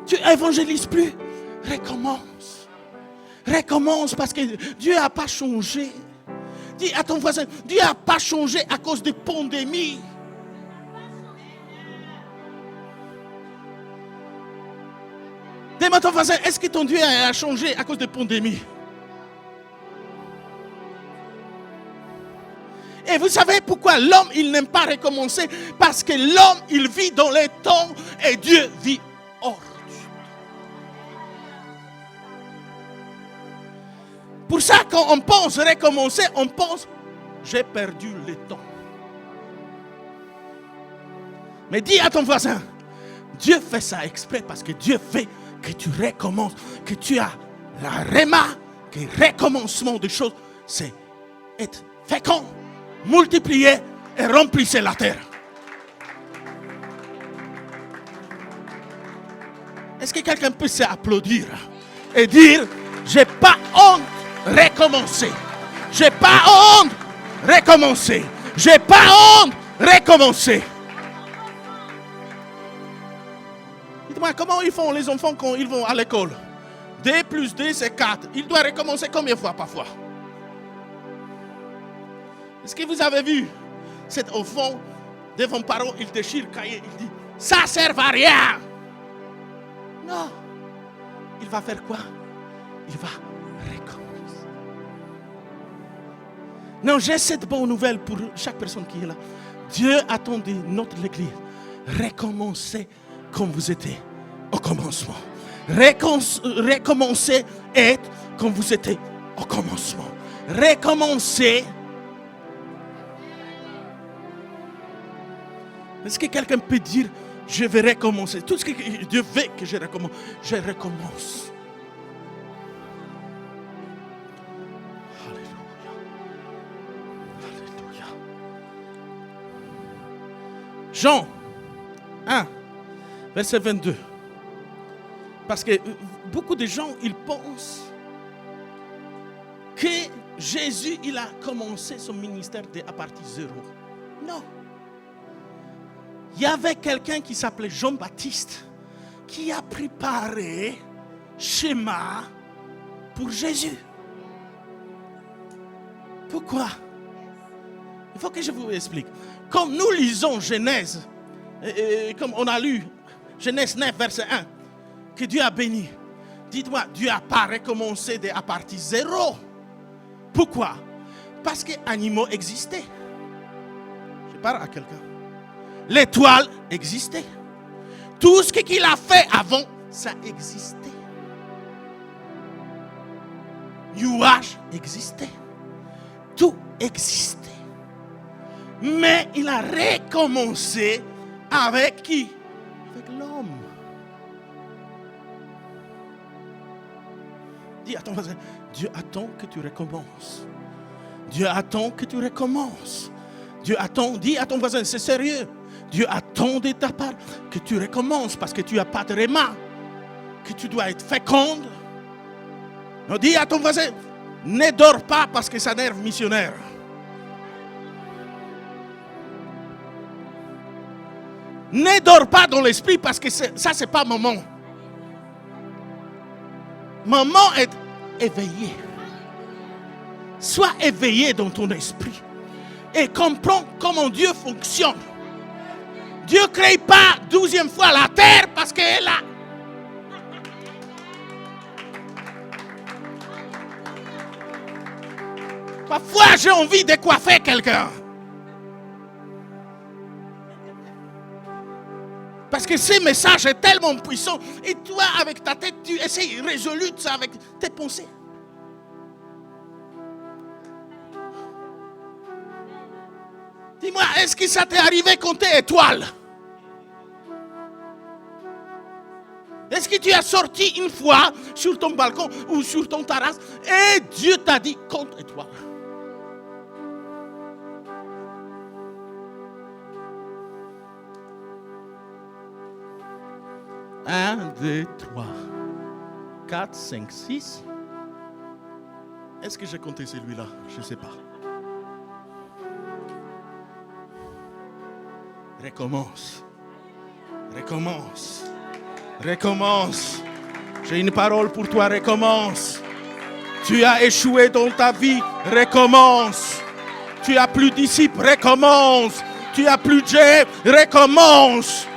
Tu évangélises plus. Recommence parce que Dieu n'a pas changé. Dis à ton voisin, Dieu n'a pas changé à cause de pandémie. Dis-moi ton voisin, est-ce que ton Dieu a changé à cause de la pandémie? Et vous savez pourquoi l'homme, il n'aime pas recommencer? Parce que l'homme, il vit dans les temps et Dieu vit hors du temps. Pour ça, quand on pense recommencer, on pense, j'ai perdu le temps. Mais dis à ton voisin, Dieu fait ça exprès parce que Dieu fait que tu recommences, que tu as la réma, que le recommencement des choses, c'est être fécond, multiplier et remplissez la terre. Est-ce que quelqu'un peut s'applaudir et dire, j'ai pas honte recommencer. J'ai pas honte recommencer. J'ai pas honte recommencer. Dites-moi, comment ils font les enfants quand ils vont à l'école? 2 plus 2, c'est 4. Ils doivent recommencer combien de fois parfois? Est-ce que vous avez vu cet enfant devant parents, il déchire le cahier, il dit, ça ne sert à rien. Non. Il va faire quoi? Il va recommencer. Non, j'ai cette bonne nouvelle pour chaque personne qui est là. Dieu attend de notre église. Recommencez comme vous étiez au commencement. Recommencez être comme vous étiez au commencement. Recommencez. Est-ce que quelqu'un peut dire, je vais recommencer? Tout ce que Dieu veut que je recommence, je recommence. Alléluia. Alléluia. Jean 1, verset 22. Parce que beaucoup de gens, ils pensent que Jésus, il a commencé son ministère à partir de 0. Non. Il y avait quelqu'un qui s'appelait Jean-Baptiste qui a préparé schéma pour Jésus. Pourquoi? Il faut que je vous explique. Comme nous lisons Genèse, comme on a lu Genèse 9, verset 1, que Dieu a béni. Dites-moi, Dieu n'a pas recommencé à partir de 0. Pourquoi? Parce que les animaux existaient. Je parle à quelqu'un. L'étoile existait. Tout ce qu'il a fait avant, ça existait. Nuage existait. Tout existait. Mais il a recommencé avec qui? Avec l'homme. Dis à ton voisin, Dieu attend que tu recommences. Dieu attend que tu recommences. Dieu attend, dis à ton voisin, c'est sérieux. Dieu attend de ta part que tu recommences parce que tu n'as pas de réma, que tu dois être féconde. Non, dis à ton voisin, ne dors pas parce que ça nerve missionnaire. Ne dors pas dans l'esprit parce que ça, c'est pas maman. Maman est éveillée. Sois éveillé dans ton esprit et comprends comment Dieu fonctionne. Dieu ne crée pas 12e fois la terre parce qu'elle a. Parfois, j'ai envie de coiffer quelqu'un. Parce que ce message est tellement puissant. Et toi, avec ta tête, tu essaies de résoudre ça avec tes pensées. Dis-moi, est-ce que ça t'est arrivé quand tu es étoile? Est-ce que tu as sorti une fois sur ton balcon ou sur ton terrasse et Dieu t'a dit, compte étoile? Un, 2, 3, 4, 5, 6. Est-ce que j'ai compté celui-là? Je ne sais pas. Recommence. Recommence. Recommence. J'ai une parole pour toi, recommence. Tu as échoué dans ta vie, recommence. Tu as plus de disciples, recommence. Tu as plus de Dieu, recommence.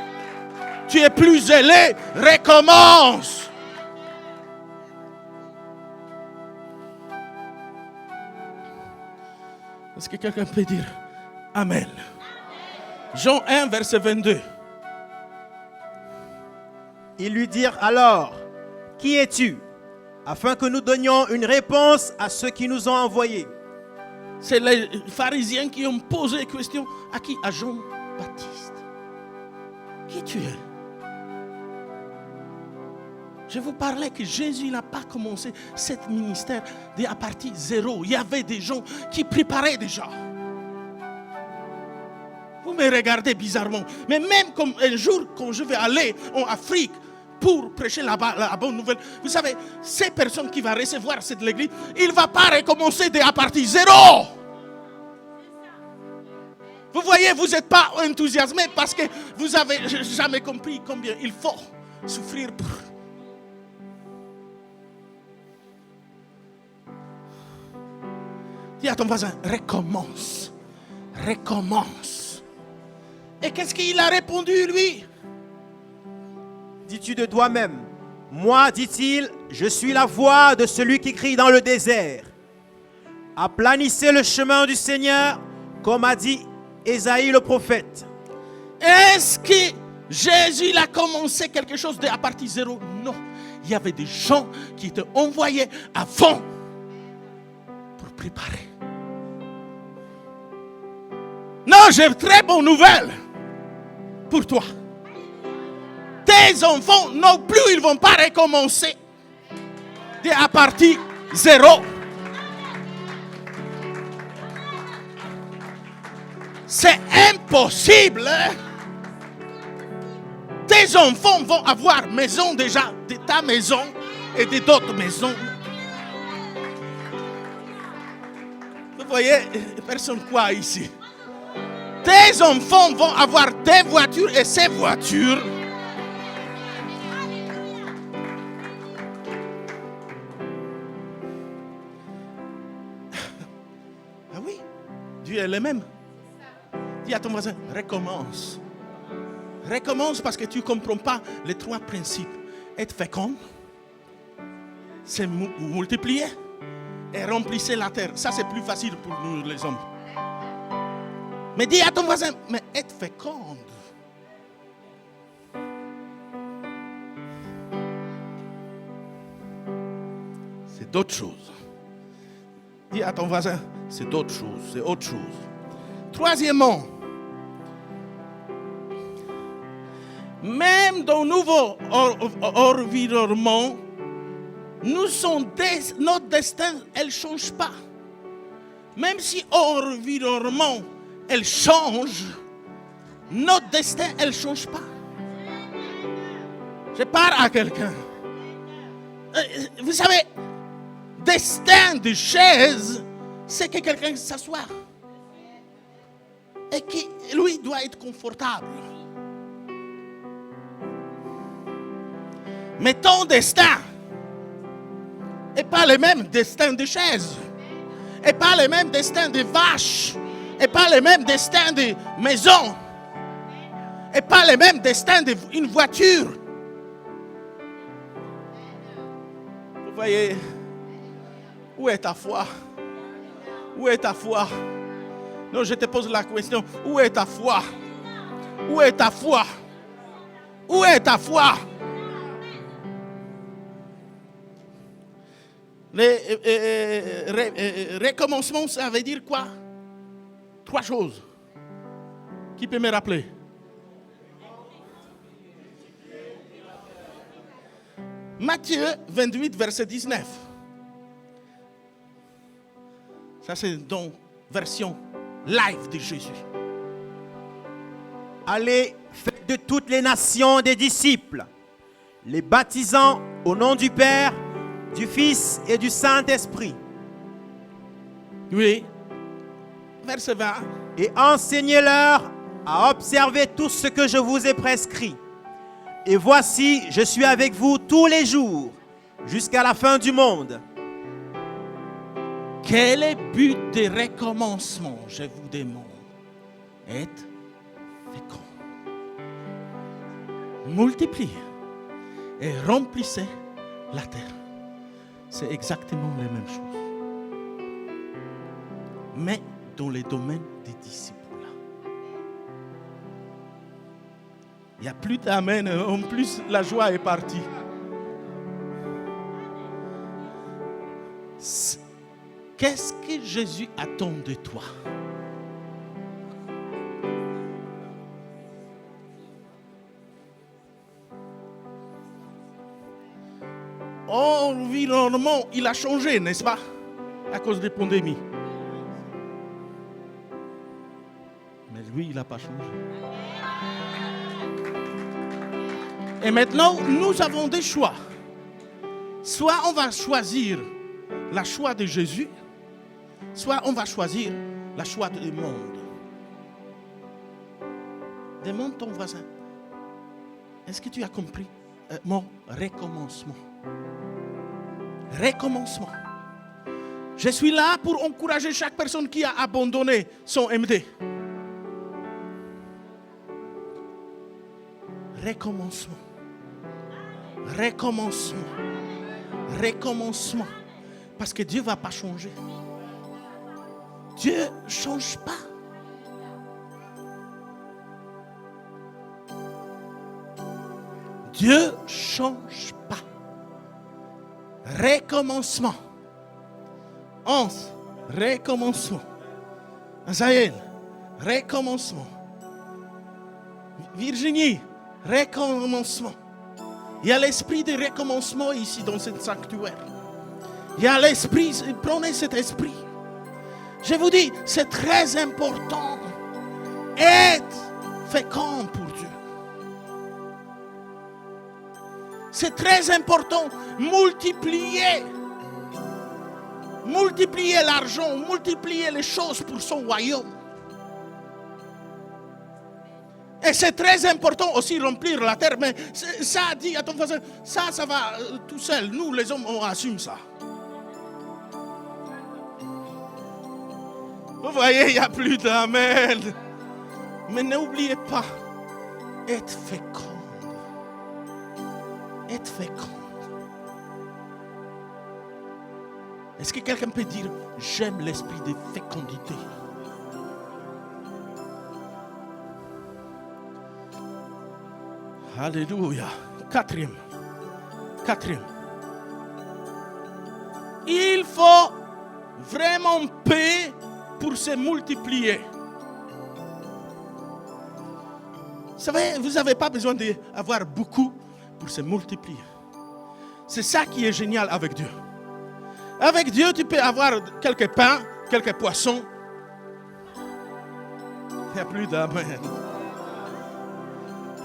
Tu es plus zélé, recommence. Est-ce que quelqu'un peut dire Amen? Jean 1, verset 22. Ils lui dirent alors, qui es-tu? Afin que nous donnions une réponse à ceux qui nous ont envoyés. C'est les pharisiens qui ont posé la question à qui? À Jean-Baptiste. Qui tu es? Je vous parlais que Jésus n'a pas commencé ce ministère à partir de zéro. Il y avait des gens qui préparaient déjà. Vous me regardez bizarrement. Mais même comme un jour, quand je vais aller en Afrique pour prêcher la bonne nouvelle, vous savez, ces personnes qui vont recevoir cette église, il ne va pas recommencer à partir de zéro. Vous voyez, vous n'êtes pas enthousiasmé parce que vous n'avez jamais compris combien il faut souffrir pour... Dis à ton voisin, recommence. Recommence. Et qu'est-ce qu'il a répondu, lui? Dis-tu de toi-même, moi, dit-il, je suis la voix de celui qui crie dans le désert. Aplanissez le chemin du Seigneur, comme a dit Ésaïe le prophète. Est-ce que Jésus a commencé quelque chose à partir de zéro? Non. Il y avait des gens qui étaient envoyés avant pour préparer. Non, j'ai une très bonne nouvelle pour toi. Tes enfants non plus, ils ne vont pas recommencer à partir de zéro. C'est impossible. Tes enfants vont avoir maison déjà, de ta maison et de d'autres maisons. Vous voyez, personne ne croit ici. Tes enfants vont avoir des voitures et ces voitures. Ah oui, Dieu est le même. Dis à ton voisin, recommence. Recommence parce que tu ne comprends pas les trois principes. Être fécond, c'est multiplier et remplissez la terre. Ça, c'est plus facile pour nous les hommes. Mais dis à ton voisin, mais être féconde. C'est d'autres choses. Dis à ton voisin, c'est d'autres choses, c'est autre chose. Troisièmement, même dans le nouveau environnement, notre destin, elle ne change pas. Même si environnement, elle change, notre destin, elle ne change pas. Je parle à quelqu'un. Vous savez, destin de chaise, c'est que quelqu'un s'assoit. Et qui, lui, doit être confortable. Mais ton destin n'est pas le même destin de chaise. Et pas le même destin de vache. Et pas le même destin de maison. Et pas le même destin d'une voiture. Vous voyez, où est ta foi? Où est ta foi? Non, je te pose la question. Où est ta foi? Où est ta foi? Où est ta foi? Recommencement, ça veut dire quoi? Trois choses. Qui peut me rappeler? Matthieu 28, verset 19. Ça, c'est dans version live de Jésus. Allez, faites de toutes les nations des disciples, les baptisant au nom du Père, du Fils et du Saint-Esprit. Oui. Verset 20. Et enseignez-leur à observer tout ce que je vous ai prescrit. Et voici, je suis avec vous tous les jours, jusqu'à la fin du monde. Quel est le but de recommencement, je vous demande? Être fécond. Multipliez et remplissez la terre. C'est exactement la même chose. Mais dans les domaines des disciples. Il n'y a plus d'amen. En plus, la joie est partie. Qu'est-ce que Jésus attend de toi? Environnement, il a changé, n'est-ce pas? À cause des pandémies. Mais lui, il n'a pas changé. Et maintenant, nous avons des choix. Soit on va choisir la choix de Jésus, soit on va choisir la choix du monde. Demande ton voisin. Est-ce que tu as compris mon recommencement? Recommencement. Je suis là pour encourager chaque personne qui a abandonné son MD. Recommencement. Recommencement. Recommencement. Parce que Dieu ne va pas changer. Dieu ne change pas. Dieu ne change pas. Recommencement. 11. Recommencement. Azaël. Recommencement. Virginie. Recommencement. Il y a l'esprit de recommencement ici dans ce sanctuaire. Il y a l'esprit, prenez cet esprit. Je vous dis, c'est très important. Être fécond pour Dieu. C'est très important. Multiplier l'argent, multiplier les choses pour son royaume. Et c'est très important aussi remplir la terre. Mais ça dit à ton voisin, ça va tout seul. Nous, les hommes, on assume ça. Vous voyez, il n'y a plus d'amen. Mais n'oubliez pas, être fécond. Être fécond. Est-ce que quelqu'un peut dire, j'aime l'esprit de fécondité? Alléluia. Quatrième. Il faut vraiment paix pour se multiplier. Vous savez, vous n'avez pas besoin d'avoir beaucoup pour se multiplier. C'est ça qui est génial avec Dieu. Avec Dieu, tu peux avoir quelques pains, quelques poissons. Il n'y a plus d'amen.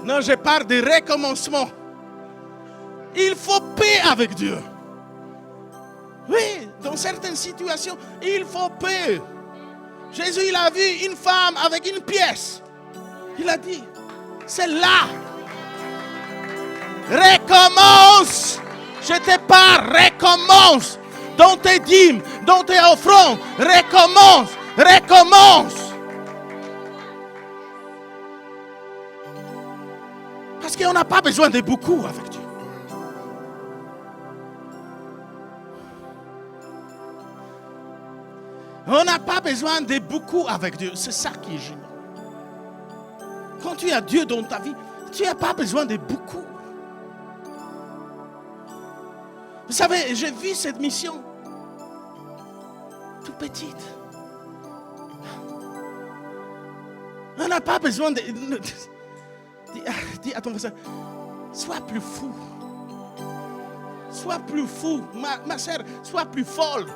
Non, je parle de recommencement. Il faut paix avec Dieu. Oui, dans certaines situations, il faut paix. Jésus, il a vu une femme avec une pièce. Il a dit, c'est là. Recommence. Je te parle, recommence. Dans tes dîmes, dans tes offrandes, recommence. Parce qu'on n'a pas besoin de beaucoup avec Dieu. On n'a pas besoin de beaucoup avec Dieu. C'est ça qui est génial. Quand tu as Dieu dans ta vie, tu n'as pas besoin de beaucoup. Vous savez, j'ai vu cette mission toute petite. On n'a pas besoin de... Dis à ton voisin, sois plus fou. Sois plus fou. Ma sœur, sois plus folle.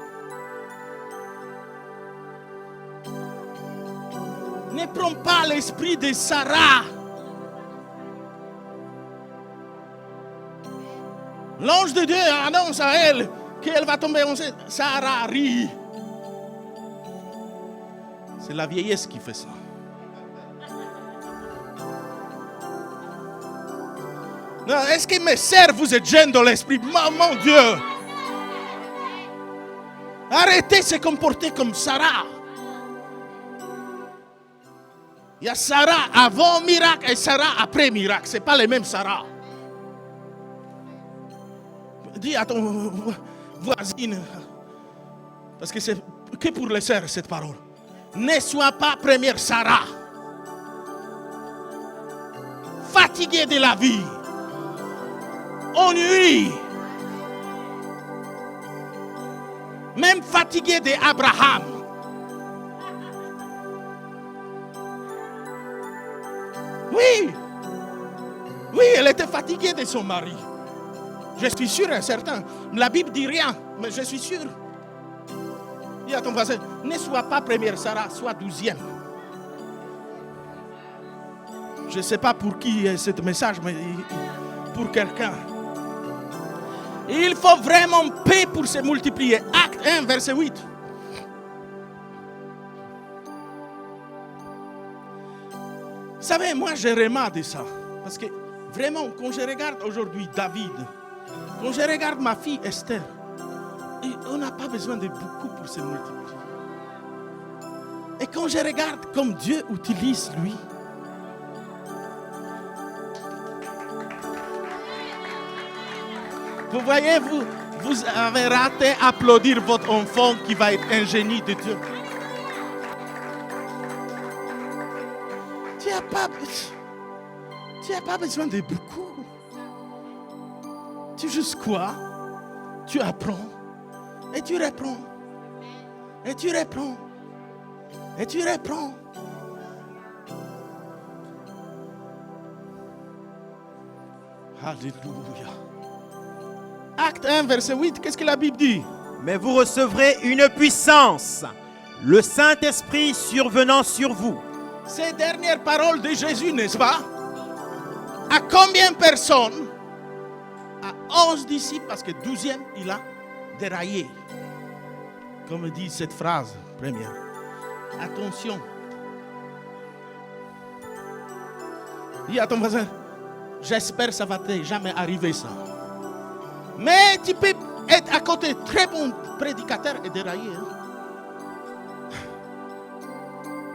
Ne prends pas l'esprit de Sarah. L'ange de Dieu annonce à elle qu'elle va tomber enceinte. Sarah rit. C'est la vieillesse qui fait ça. Non, est-ce que mes sœurs, vous êtes jeunes dans l'esprit? Mon Dieu! Arrêtez de se comporter comme Sarah. Il y a Sarah avant miracle et Sarah après miracle. Ce n'est pas les mêmes Sarah. Dis à ton voisine, parce que c'est que pour les sœurs cette parole. Ne sois pas première Sarah. Fatigué de la vie. Ennui. Même fatigué d'Abraham. Oui. Oui, elle était fatiguée de son mari. Je suis sûr et certain. La Bible dit rien, mais je suis sûr. Dis à ton voisin, ne sois pas première Sarah, sois 12e. Je ne sais pas pour qui est ce message, mais pour quelqu'un. Il faut vraiment paix pour se multiplier. Acte 1, verset 8. Vous savez, moi je remarque de ça. Parce que vraiment, quand je regarde aujourd'hui David, quand je regarde ma fille Esther, on n'a pas besoin de beaucoup pour se multiplier. Et quand je regarde comme Dieu utilise lui, vous voyez, vous avez raté applaudir votre enfant qui va être un génie de Dieu. Tu n'as pas besoin de beaucoup. Tu juste quoi? Tu apprends. Et tu reprends. Et tu reprends. Et tu reprends. Alléluia. Acte 1, verset 8, qu'est-ce que la Bible dit? Mais vous recevrez une puissance, le Saint-Esprit survenant sur vous. Ces dernières paroles de Jésus, n'est-ce pas? À combien de personnes? À 11 disciples, parce que 12e, il a déraillé. Comme dit cette phrase première. Attention. Dis à ton voisin, j'espère que ça va jamais arriver ça. Mais tu peux être à côté très bon prédicateur et dérailler.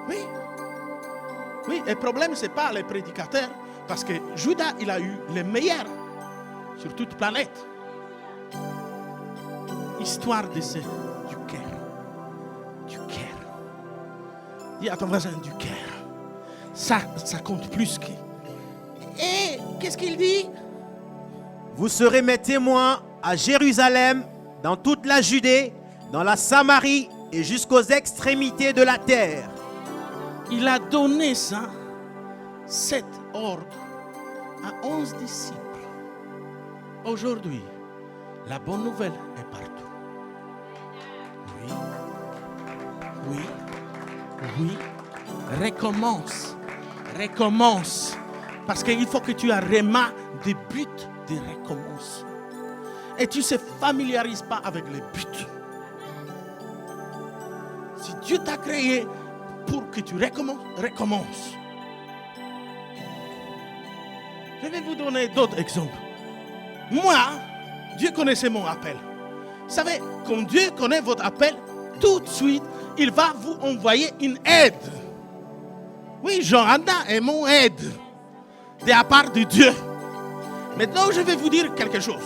Oui. Oui, le problème, ce n'est pas les prédicateurs. Parce que Judas, il a eu les meilleurs sur toute planète. Histoire de ce du cœur. Du cœur. Dis à ton voisin du cœur. Ça compte plus que. Et qu'est-ce qu'il dit? Vous serez mes témoins à Jérusalem, dans toute la Judée, dans la Samarie et jusqu'aux extrémités de la terre. Il a donné ça, cet ordre, à 11 disciples. Aujourd'hui, la bonne nouvelle est partout. Oui. Oui. Oui. Recommence. Recommence. Parce qu'il faut que tu aies vraiment des buts de récompense. Et tu ne se familiarises pas avec les buts. Si Dieu t'a créé pour que tu recommences. Je vais vous donner d'autres exemples. Moi, Dieu connaissait mon appel. Vous savez, comme Dieu connaît votre appel, tout de suite, il va vous envoyer une aide. Oui, Johanna est mon aide. De la part de Dieu. Maintenant, je vais vous dire quelque chose.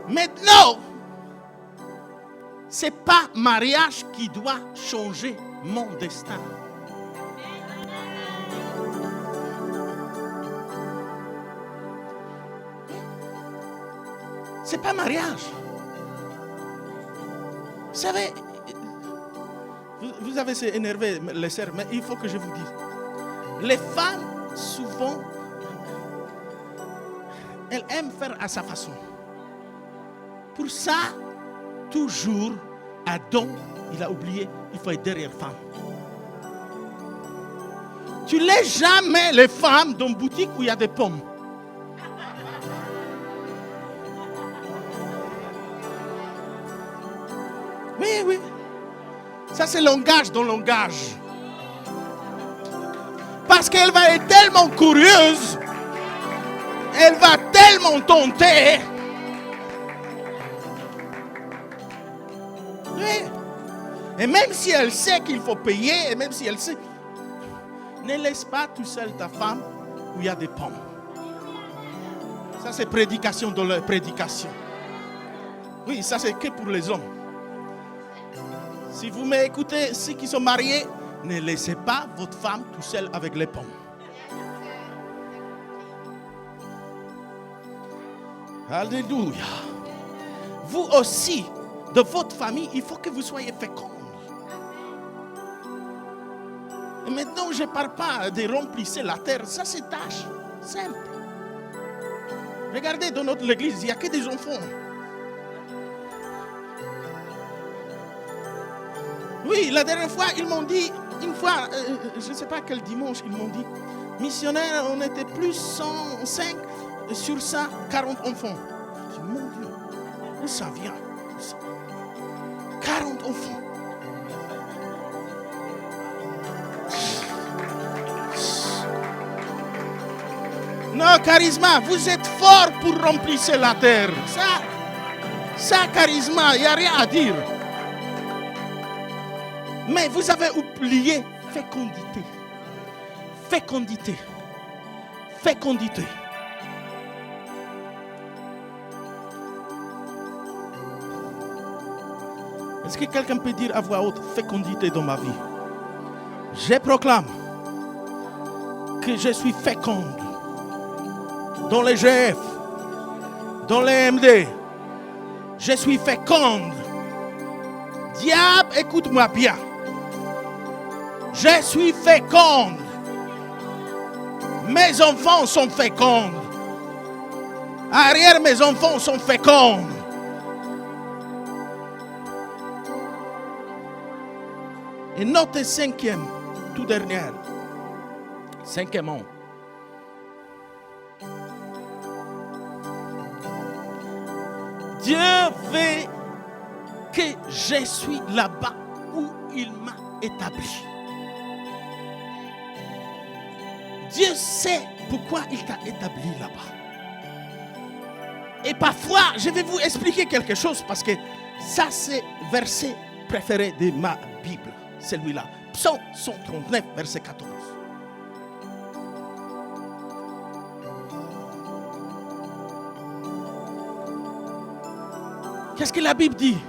Maintenant, ce n'est pas mariage qui doit changer mon destin. Ce n'est pas mariage. Vous savez, vous avez énervé les sœurs, mais il faut que je vous dise. Les femmes, souvent, elles aiment faire à sa façon. Pour ça, toujours, Adam, il a oublié, il faut être derrière femme. Tu ne laisses jamais les femmes dans une boutique où il y a des pommes. Oui, oui. Ça, c'est langage dans langage. Parce qu'elle va être tellement curieuse, elle va tellement tenter. Oui. Et même si elle sait qu'il faut payer, et même si elle sait, ne laisse pas tout seul ta femme où il y a des pommes. Ça, c'est prédication dans la prédication. Oui, ça, c'est que pour les hommes. Si vous m'écoutez, ceux qui sont mariés, ne laissez pas votre femme tout seule avec les pommes. Alléluia. Vous aussi, de votre famille, il faut que vous soyez féconds. Et maintenant, je ne parle pas de remplir la terre. Ça, c'est tâche simple. Regardez dans notre église, il n'y a que des enfants. Oui, la dernière fois, ils m'ont dit, une fois, je ne sais pas quel dimanche, ils m'ont dit, missionnaire, on était plus 105 sur 140 enfants. Je dis, mon Dieu, où ça vient? 40 enfants. Non, charisma, vous êtes fort pour remplir la terre. Ça, charisma, il n'y a rien à dire. Mais vous avez oublié fécondité. Fécondité. Fécondité. Est-ce que quelqu'un peut dire à voix haute fécondité dans ma vie? Je proclame que je suis féconde dans les GF, dans les MD. Je suis féconde. Diable, écoute-moi bien. Je suis féconde. Mes enfants sont féconds. Arrière, mes enfants sont féconds. Et notre cinquième, tout dernière, cinquièmement, Dieu veut que je suis là-bas où il m'a établi. Dieu sait pourquoi il t'a établi là-bas. Et parfois, je vais vous expliquer quelque chose parce que ça, c'est le verset préféré de ma Bible. Celui-là. Psaume 139, verset 14. Qu'est-ce que la Bible dit?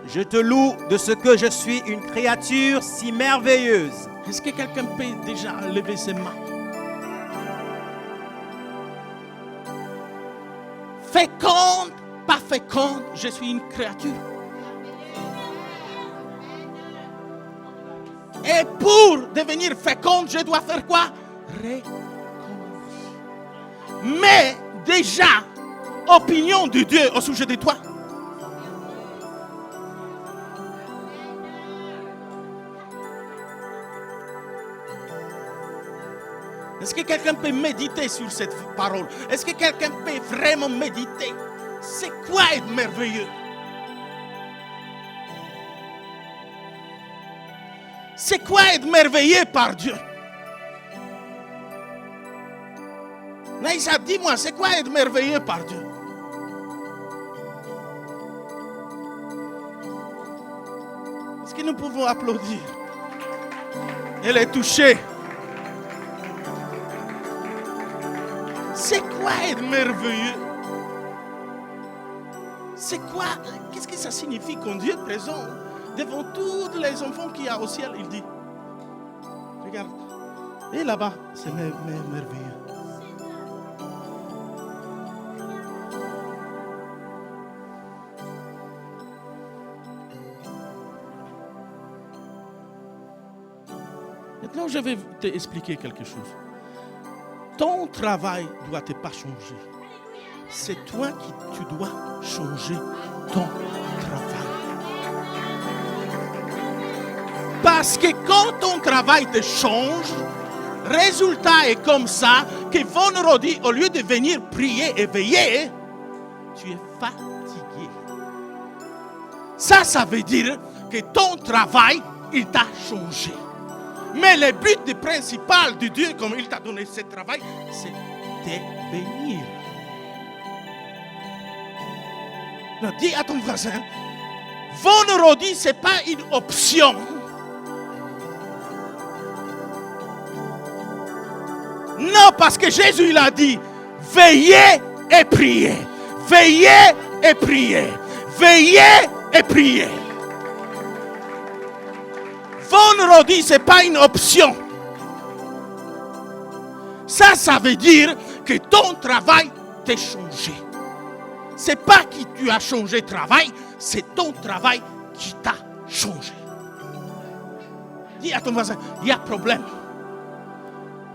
Je te loue de ce que je suis une créature si merveilleuse. Est-ce que quelqu'un peut déjà lever ses mains? Féconde, pas féconde, je suis une créature. Et pour devenir féconde, je dois faire quoi? Reconnaître. Mais déjà, opinion de Dieu au sujet de toi. Est-ce que quelqu'un peut méditer sur cette parole? Est-ce que quelqu'un peut vraiment méditer? C'est quoi être merveilleux? C'est quoi être merveilleux par Dieu? Naïsa, dis-moi, c'est quoi être merveilleux par Dieu? Est-ce que nous pouvons applaudir? Elle est touchée. C'est quoi être merveilleux? C'est quoi? Qu'est-ce que ça signifie quand Dieu est présent devant tous les enfants qu'il y a au ciel? Il dit, regarde, et là-bas, c'est merveilleux. Maintenant, je vais t'expliquer quelque chose. Ton travail ne doit pas changer. C'est toi qui tu dois changer ton travail. Parce que quand ton travail te change, résultat est comme ça, que vendredi, au lieu de venir prier et veiller, tu es fatigué. Ça veut dire que ton travail, il t'a changé. Mais le but principal de Dieu, comme il t'a donné ce travail, c'est de bénir. Non, dis à ton voisin, vendredi, ce n'est pas une option. Non, parce que Jésus il a dit, veillez et priez. Veillez et priez. Veillez et priez. Vendredi, ce n'est pas une option. Ça veut dire que ton travail t'a changé. Ce n'est pas que tu as changé de travail, c'est ton travail qui t'a changé. Dis à ton voisin, il y a problème.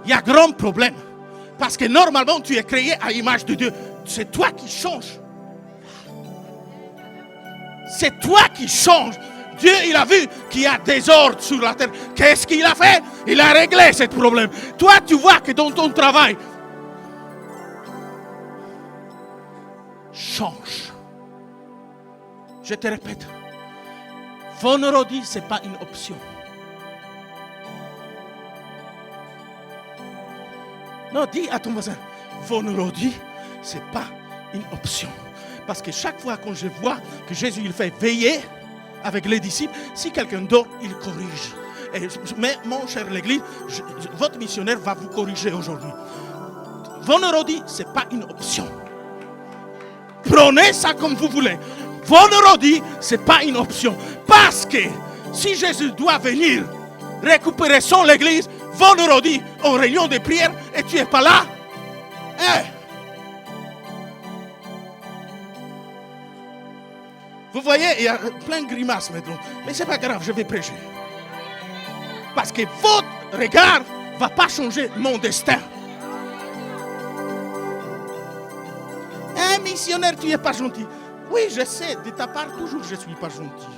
Il y a grand problème. Parce que normalement, tu es créé à l'image de Dieu. C'est toi qui changes. C'est toi qui changes. Dieu, il a vu qu'il y a désordre sur la terre. Qu'est-ce qu'il a fait? Il a réglé ce problème. Toi, tu vois que dans ton travail, change. Je te répète, vendredi, ce n'est pas une option. Non, dis à ton voisin, vendredi, ce n'est pas une option. Parce que chaque fois que je vois que Jésus il fait veiller avec les disciples, si quelqu'un dort, il corrige. Mais mon cher l'église, votre missionnaire va vous corriger aujourd'hui. Vendredi, ce n'est pas une option. Prenez ça comme vous voulez. Vendredi, ce n'est pas une option. Parce que si Jésus doit venir récupérer son l'église, vendredi, en réunion de prière, et tu n'es pas là, vous voyez, il y a plein de grimaces maintenant. Mais ce n'est pas grave, je vais prêcher. Parce que votre regard ne va pas changer mon destin. Missionnaire, tu n'es pas gentil. Oui, je sais, de ta part, toujours je ne suis pas gentil.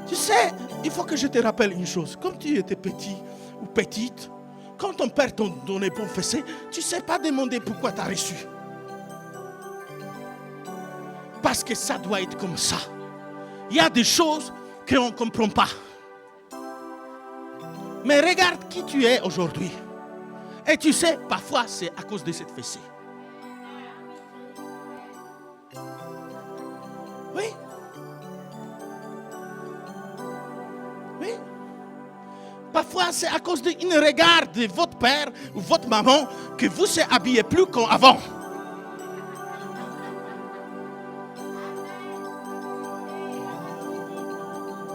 Tu sais, il faut que je te rappelle une chose. Quand tu étais petit ou petite, quand ton père t'a donné bon fessé, tu ne sais pas demander pourquoi tu as reçu. Parce que ça doit être comme ça. Il y a des choses qu'on ne comprend pas. Mais regarde qui tu es aujourd'hui. Et tu sais, parfois, c'est à cause de cette fessée. Oui. Oui. Parfois, c'est à cause d'un regard de votre père ou votre maman que vous ne vous habillez plus qu'avant.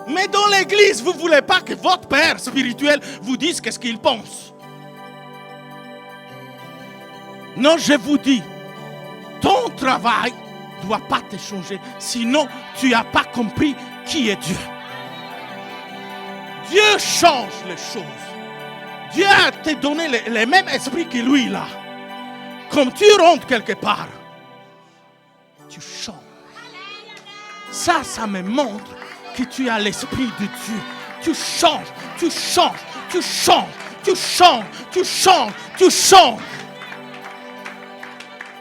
Mais dans l'église, vous ne voulez pas que votre père spirituel vous dise qu'est-ce qu'il pense. Non, je vous dis, ton travail ne doit pas te changer. Sinon, tu n'as pas compris qui est Dieu. Dieu change les choses. Dieu a te donné le même esprit que lui là. Comme tu rentres quelque part, tu changes. Ça me montre que tu as l'esprit de Dieu. Tu changes, tu changes, tu changes, tu changes, tu changes, tu changes.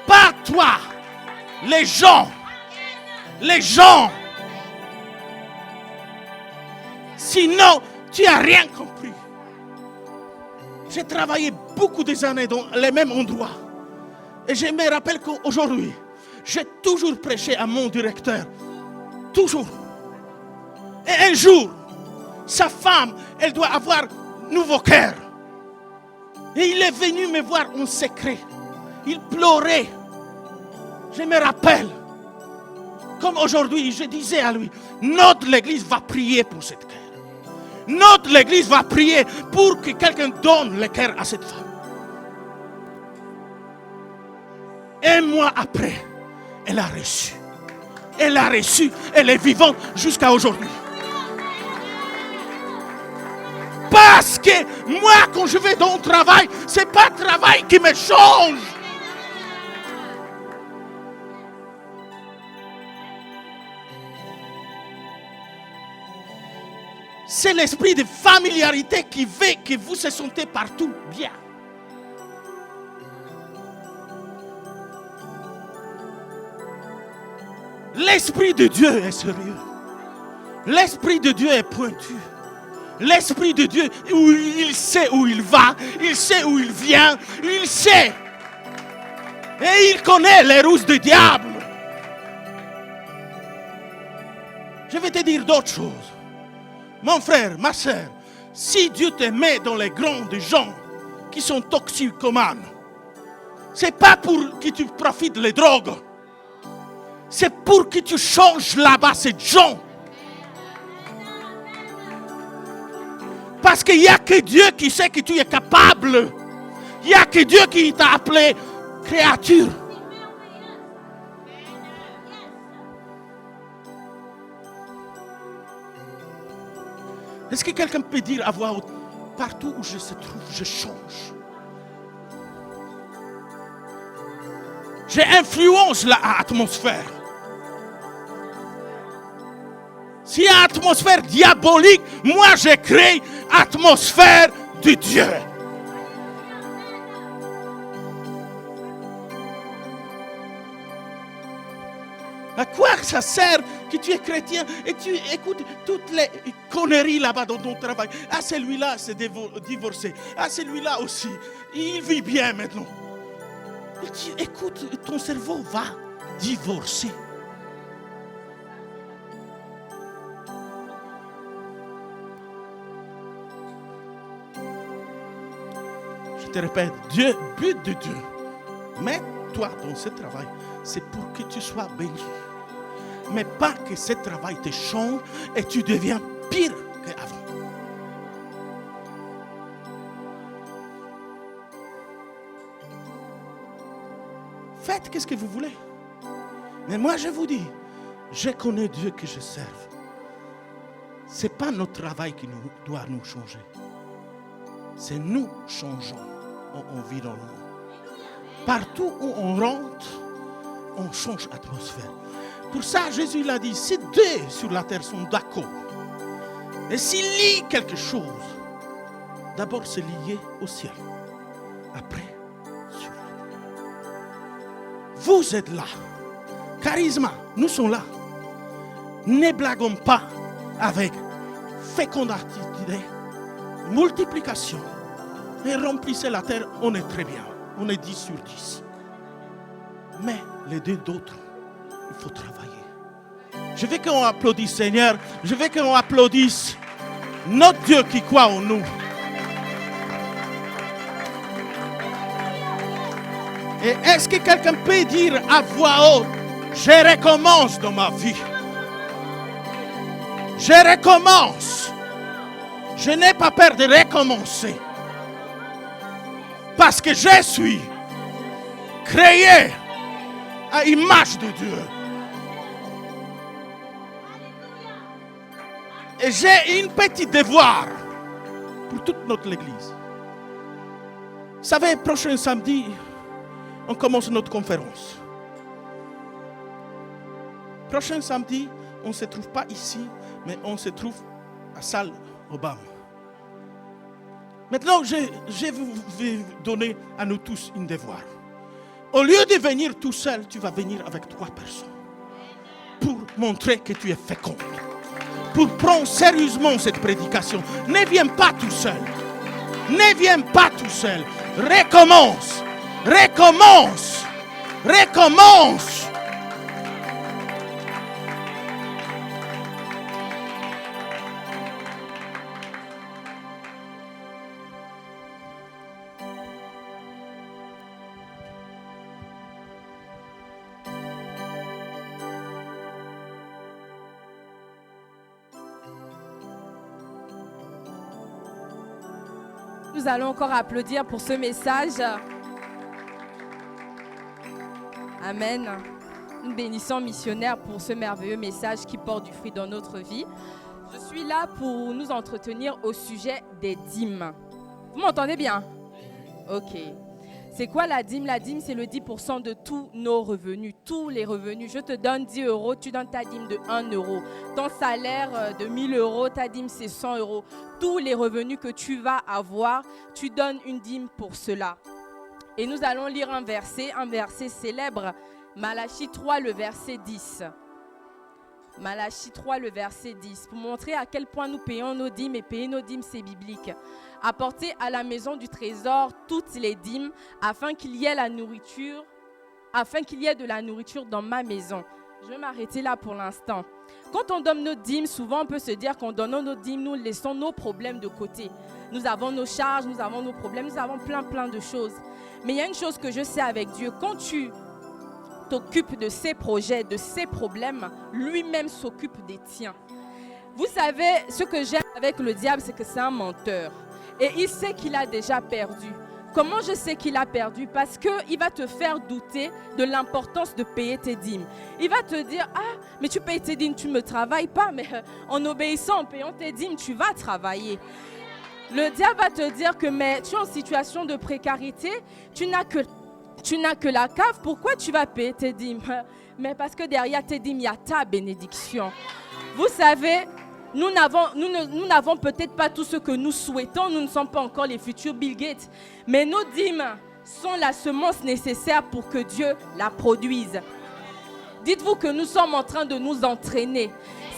Pas toi, les gens. Sinon, tu n'as rien compris. J'ai travaillé beaucoup des années dans les mêmes endroits. Et je me rappelle qu'aujourd'hui, j'ai toujours prêché à mon directeur. Toujours. Et un jour, sa femme, elle doit avoir un nouveau cœur. Et il est venu me voir en secret. Il pleurait. Je me rappelle. Comme aujourd'hui, je disais à lui, notre l'église va prier pour cette cœur. Notre l'église va prier pour que quelqu'un donne le cœur à cette femme. Un mois après, elle a reçu. Elle a reçu. Elle est vivante jusqu'à aujourd'hui. Parce que moi, quand je vais dans le travail, ce n'est pas le travail qui me change. C'est l'esprit de familiarité qui fait que vous se sentez partout bien. L'esprit de Dieu est sérieux. L'esprit de Dieu est pointu. L'esprit de Dieu, il sait où il va, il sait où il vient, il sait. Et il connaît les ruses du diable. Je vais te dire d'autres choses. Mon frère, ma soeur, si Dieu te met dans les grands de gens qui sont toxicomanes, ce n'est pas pour que tu profites des drogues. C'est pour que tu changes là-bas ces gens. Parce qu'il n'y a que Dieu qui sait que tu es capable. Il n'y a que Dieu qui t'a appelé créature. Est-ce que quelqu'un peut dire à voix haute, partout où je se trouve, je change. J'influence l'atmosphère. S'il y a une atmosphère diabolique, moi j'ai créé l'atmosphère de Dieu. À quoi ça sert que tu es chrétien et tu écoutes toutes les conneries là-bas dans ton travail? Ah, celui-là s'est divorcé. Ah, celui-là aussi. Il vit bien maintenant. Et tu écoutes, ton cerveau va divorcer. Je te répète, Dieu, but de Dieu, mets-toi dans ce travail, c'est pour que tu sois béni. Mais pas que ce travail te change et tu deviens pire qu'avant. Faites qu'est-ce que vous voulez. Mais moi je vous dis, je connais Dieu que je serve. Ce n'est pas notre travail qui doit nous changer. C'est nous changeons. On vit dans le monde. Partout où on rentre, on change l'atmosphère. Pour ça, Jésus l'a dit, si deux sur la terre sont d'accord, et s'il lie quelque chose, d'abord c'est lié au ciel. Après, sur la terre. Vous êtes là. Charisme, nous sommes là. Ne blaguons pas avec fécondité, multiplication. Et remplissez la terre, on est très bien. On est 10 sur 10. Mais les deux d'autres, il faut travailler. Je veux qu'on applaudisse Seigneur. Je veux qu'on applaudisse notre Dieu qui croit en nous. Et est-ce que quelqu'un peut dire à voix haute, je recommence dans ma vie. Je recommence. Je n'ai pas peur de recommencer. Parce que je suis créé à l'image de Dieu. Et j'ai une petite devoir pour toute notre église. Vous savez, prochain samedi, on commence notre conférence. Prochain samedi, on ne se trouve pas ici, mais on se trouve à salle Obama. Maintenant, je vais vous donner à nous tous un devoir. Au lieu de venir tout seul, tu vas venir avec 3 personnes. Pour montrer que tu es fécond. Pour prendre sérieusement cette prédication. Ne viens pas tout seul. Ne viens pas tout seul. Recommence. Recommence. Recommence. Nous allons encore applaudir pour ce message. Amen. Nous bénissons missionnaire pour ce merveilleux message qui porte du fruit dans notre vie. Je suis là pour nous entretenir au sujet des dîmes. Vous m'entendez bien? Ok. C'est quoi la dîme? La dîme, c'est le 10% de tous nos revenus, tous les revenus. Je te donne 10 euros, tu donnes ta dîme de 1 euro. Ton salaire de 1000 euros, ta dîme, c'est 100 euros. Tous les revenus que tu vas avoir, tu donnes une dîme pour cela. Et nous allons lire un verset célèbre, Malachie 3, le verset 10. Malachie 3, le verset 10, pour montrer à quel point nous payons nos dîmes, et payer nos dîmes, c'est biblique. Apportez à la maison du trésor toutes les dîmes, afin qu'il y ait de la nourriture dans ma maison. Je vais m'arrêter là pour l'instant. Quand on donne nos dîmes, souvent on peut se dire qu'en donnant nos dîmes, nous laissons nos problèmes de côté. Nous avons nos charges, nous avons nos problèmes, nous avons plein de choses. Mais il y a une chose que je sais avec Dieu, quand tu t'occupes de ses projets, de ses problèmes, lui-même s'occupe des tiens. Vous savez, ce que j'aime avec le diable, c'est que c'est un menteur. Et il sait qu'il a déjà perdu. Comment je sais qu'il a perdu? Parce qu'il va te faire douter de l'importance de payer tes dîmes. Il va te dire, ah, mais tu payes tes dîmes, tu ne me travailles pas, mais en obéissant, en payant tes dîmes, tu vas travailler. Le diable va te dire que mais tu es en situation de précarité, tu n'as que la cave, pourquoi tu vas payer tes dîmes? Mais parce que derrière tes dîmes, il y a ta bénédiction. Vous savez, nous n'avons peut-être pas tout ce que nous souhaitons, nous ne sommes pas encore les futurs Bill Gates, mais nos dîmes sont la semence nécessaire pour que Dieu la produise. Dites-vous que nous sommes en train de nous entraîner.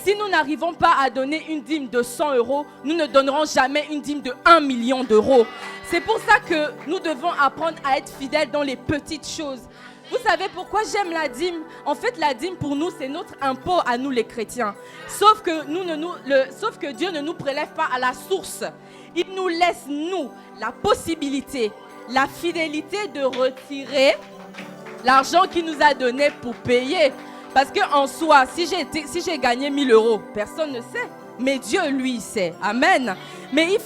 Si nous n'arrivons pas à donner une dîme de 100 €, nous ne donnerons jamais une dîme de 1 million d'euros. C'est pour ça que nous devons apprendre à être fidèles dans les petites choses. Vous savez pourquoi j'aime la dîme? En fait, la dîme pour nous, c'est notre impôt à nous les chrétiens. Sauf que Dieu ne nous prélève pas à la source. Il nous laisse, nous, la possibilité, la fidélité de retirer l'argent qu'il nous a donné pour payer. Parce qu'en soi, si j'ai gagné 1 000 €, personne ne sait. Mais Dieu, lui, il sait. Amen. Mais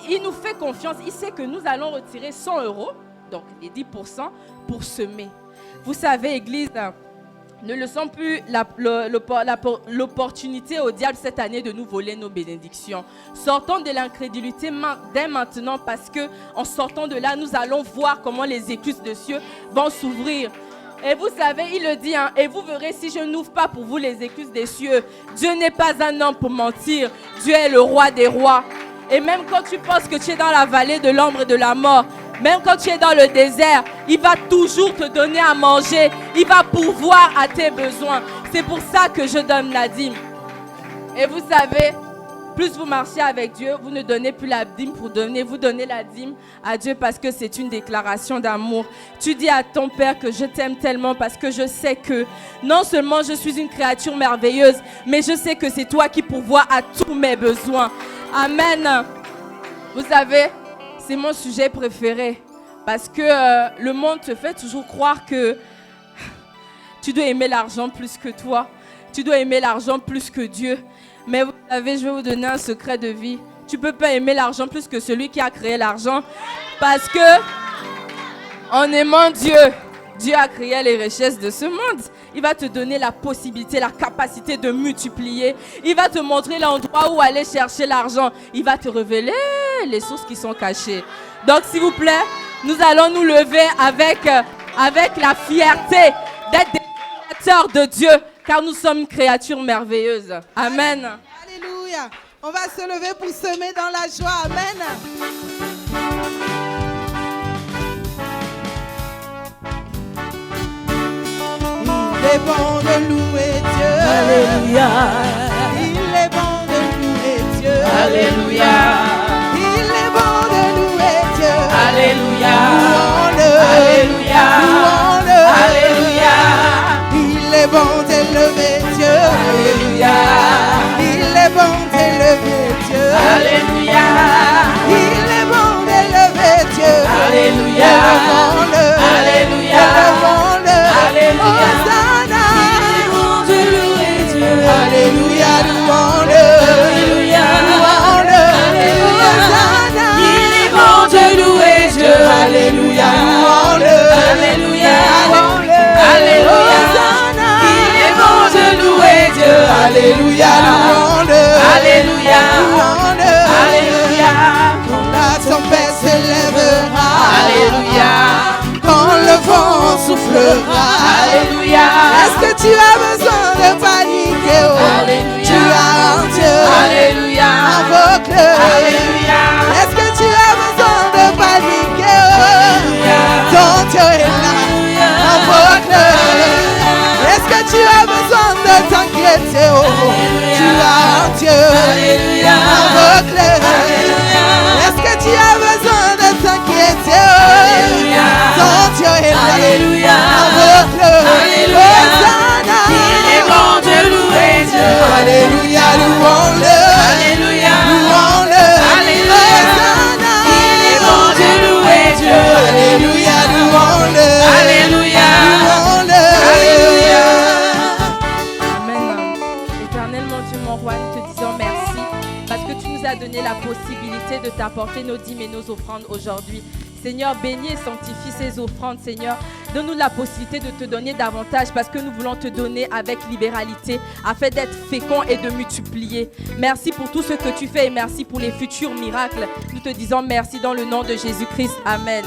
il nous fait confiance. Il sait que nous allons retirer 100 €, donc les 10%, pour semer. Vous savez, Église, ne laissons plus l'opportunité au diable cette année de nous voler nos bénédictions. Sortons de l'incrédulité dès maintenant parce qu'en sortant de là, nous allons voir comment les écluses de cieux vont s'ouvrir. Et vous savez, il le dit, et vous verrez si je n'ouvre pas pour vous les écluses des cieux. Dieu n'est pas un homme pour mentir. Dieu est le roi des rois. Et même quand tu penses que tu es dans la vallée de l'ombre et de la mort, même quand tu es dans le désert, il va toujours te donner à manger. Il va pourvoir à tes besoins. C'est pour ça que je donne la dîme. Et vous savez, plus vous marchez avec Dieu, vous ne donnez plus la dîme pour donner. Vous donnez la dîme à Dieu parce que c'est une déclaration d'amour. Tu dis à ton Père que je t'aime tellement parce que je sais que non seulement je suis une créature merveilleuse, mais je sais que c'est toi qui pourvois à tous mes besoins. Amen. Vous savez, c'est mon sujet préféré parce que le monde te fait toujours croire que tu dois aimer l'argent plus que toi. Tu dois aimer l'argent plus que Dieu. Mais vous savez, je vais vous donner un secret de vie. Tu ne peux pas aimer l'argent plus que celui qui a créé l'argent parce que en aimant Dieu, Dieu a créé les richesses de ce monde. Il va te donner la possibilité, la capacité de multiplier. Il va te montrer l'endroit où aller chercher l'argent. Il va te révéler les sources qui sont cachées. Donc, s'il vous plaît, nous allons nous lever avec la fierté d'être des créateurs de Dieu, car nous sommes une créature merveilleuse. Amen. Alléluia. On va se lever pour semer dans la joie. Amen. Il est bon de louer Dieu. Alléluia. Il est bon de louer Dieu. Alléluia. Il est bon de louer Dieu. Alléluia. Louons-le. Alléluia. Louons-le. Alléluia. Il est bon d'élever Dieu. Alléluia. Il est bon d'élever Dieu. Alléluia. Il est bon d'élever Dieu. Alléluia. Élevons-le. Alléluia. Élevons-le. Alléluia. Hosanna. Il est bon de louer Dieu. Alléluia. Louons-le. Alléluia. Louons-le. Alléluia. Hosanna. Il est bon de louer Dieu. Alléluia. Louons-le. Alléluia. Louons-le. Alléluia. Hosanna. Il est bon de louer Dieu. Alléluia. Louons-le. Alléluia. Louons-le. Alléluia. Quand la tempête s'élèvera. Alléluia. Quand le vent soufflera. Alléluia. Est-ce que tu as besoin de paniquer? Oh, Alléluia. tu as un Dieu. Alléluia. Invoque-le. Alléluia. Est-ce que tu as besoin de paniquer? Oh, Alléluia. ton Dieu est là. Invoque-le. Est-ce que tu as besoin de t'inquiéter? Oh, tu as un Dieu. Alléluia. Invoque-le. Alléluia. Est-ce que tu as besoin de t'inquiéter? Alléluia. Ton Dieu est là. Alléluia. Invoque-le. Alléluia. Hosanna. Il est bon de Dieu, mon roi, nous te disons merci parce que tu nous as donné la possibilité de t'apporter nos dîmes et nos offrandes aujourd'hui. Seigneur, bénis et sanctifie ces offrandes, Seigneur. Donne-nous la possibilité de te donner davantage parce que nous voulons te donner avec libéralité afin d'être fécond et de multiplier. Merci pour tout ce que tu fais et merci pour les futurs miracles. Nous te disons merci dans le nom de Jésus-Christ. Amen.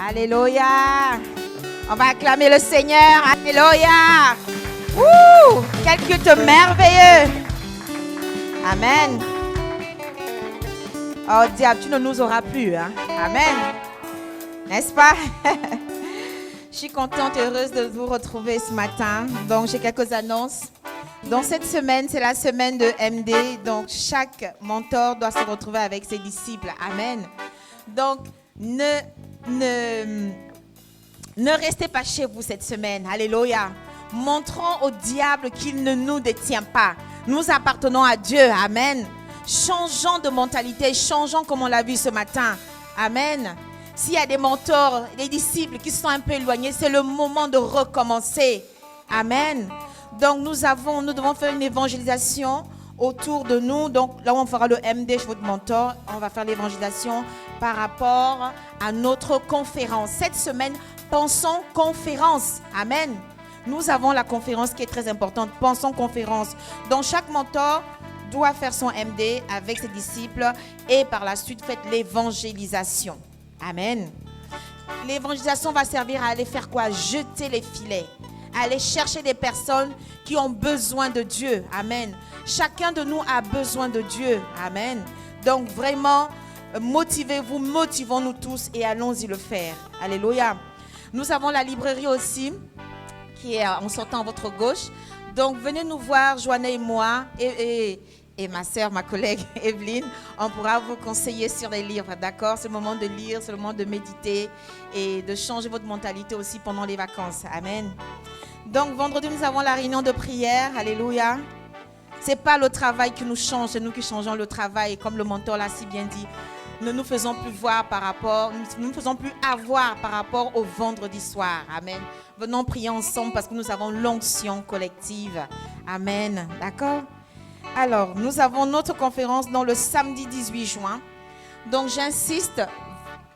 Alléluia. On va acclamer le Seigneur. Alléluia. Ouh, quel culte merveilleux. Amen. Oh diable, tu ne nous auras plus. Hein? Amen. N'est-ce pas? Je suis contente et heureuse de vous retrouver ce matin. Donc, j'ai quelques annonces. Donc, cette semaine, c'est la semaine de MD. Donc, chaque mentor doit se retrouver avec ses disciples. Amen. Donc, ne restez pas chez vous cette semaine. Alléluia. Montrons au diable qu'il ne nous détient pas. Nous appartenons à Dieu. Amen. Changeons de mentalité. Changeons comme on l'a vu ce matin. Amen. S'il y a des mentors, des disciples qui sont un peu éloignés, c'est le moment de recommencer. Amen. Donc nous devons faire une évangélisation autour de nous. Donc là, on fera le MD chez votre mentor. On va faire l'évangélisation par rapport à notre conférence. Cette semaine, pensons conférence. Amen. Nous avons la conférence qui est très importante. Pensons conférence. Donc chaque mentor doit faire son MD avec ses disciples et par la suite faites l'évangélisation. Amen. L'évangélisation va servir à aller faire quoi? Jeter les filets. Aller chercher des personnes qui ont besoin de Dieu. Amen. Chacun de nous a besoin de Dieu. Amen. Donc vraiment, motivez-vous, motivons-nous tous et allons-y le faire. Alléluia. Nous avons la librairie aussi qui est en sortant à votre gauche. Donc venez nous voir, Joanna et moi et ma sœur, ma collègue Evelyne. On pourra vous conseiller sur les livres, d'accord? C'est le moment de lire, c'est le moment de méditer et de changer votre mentalité aussi pendant les vacances. Amen. Donc vendredi, nous avons la réunion de prière. Alléluia. Ce n'est pas le travail qui nous change, c'est nous qui changeons le travail. Et comme le mentor l'a si bien dit, nous ne nous faisons plus voir nous ne faisons plus avoir par rapport au vendredi soir. Amen. Venons prier ensemble parce que nous avons l'onction collective. Amen. D'accord? Alors, nous avons notre conférence dans le samedi 18 juin. Donc, j'insiste,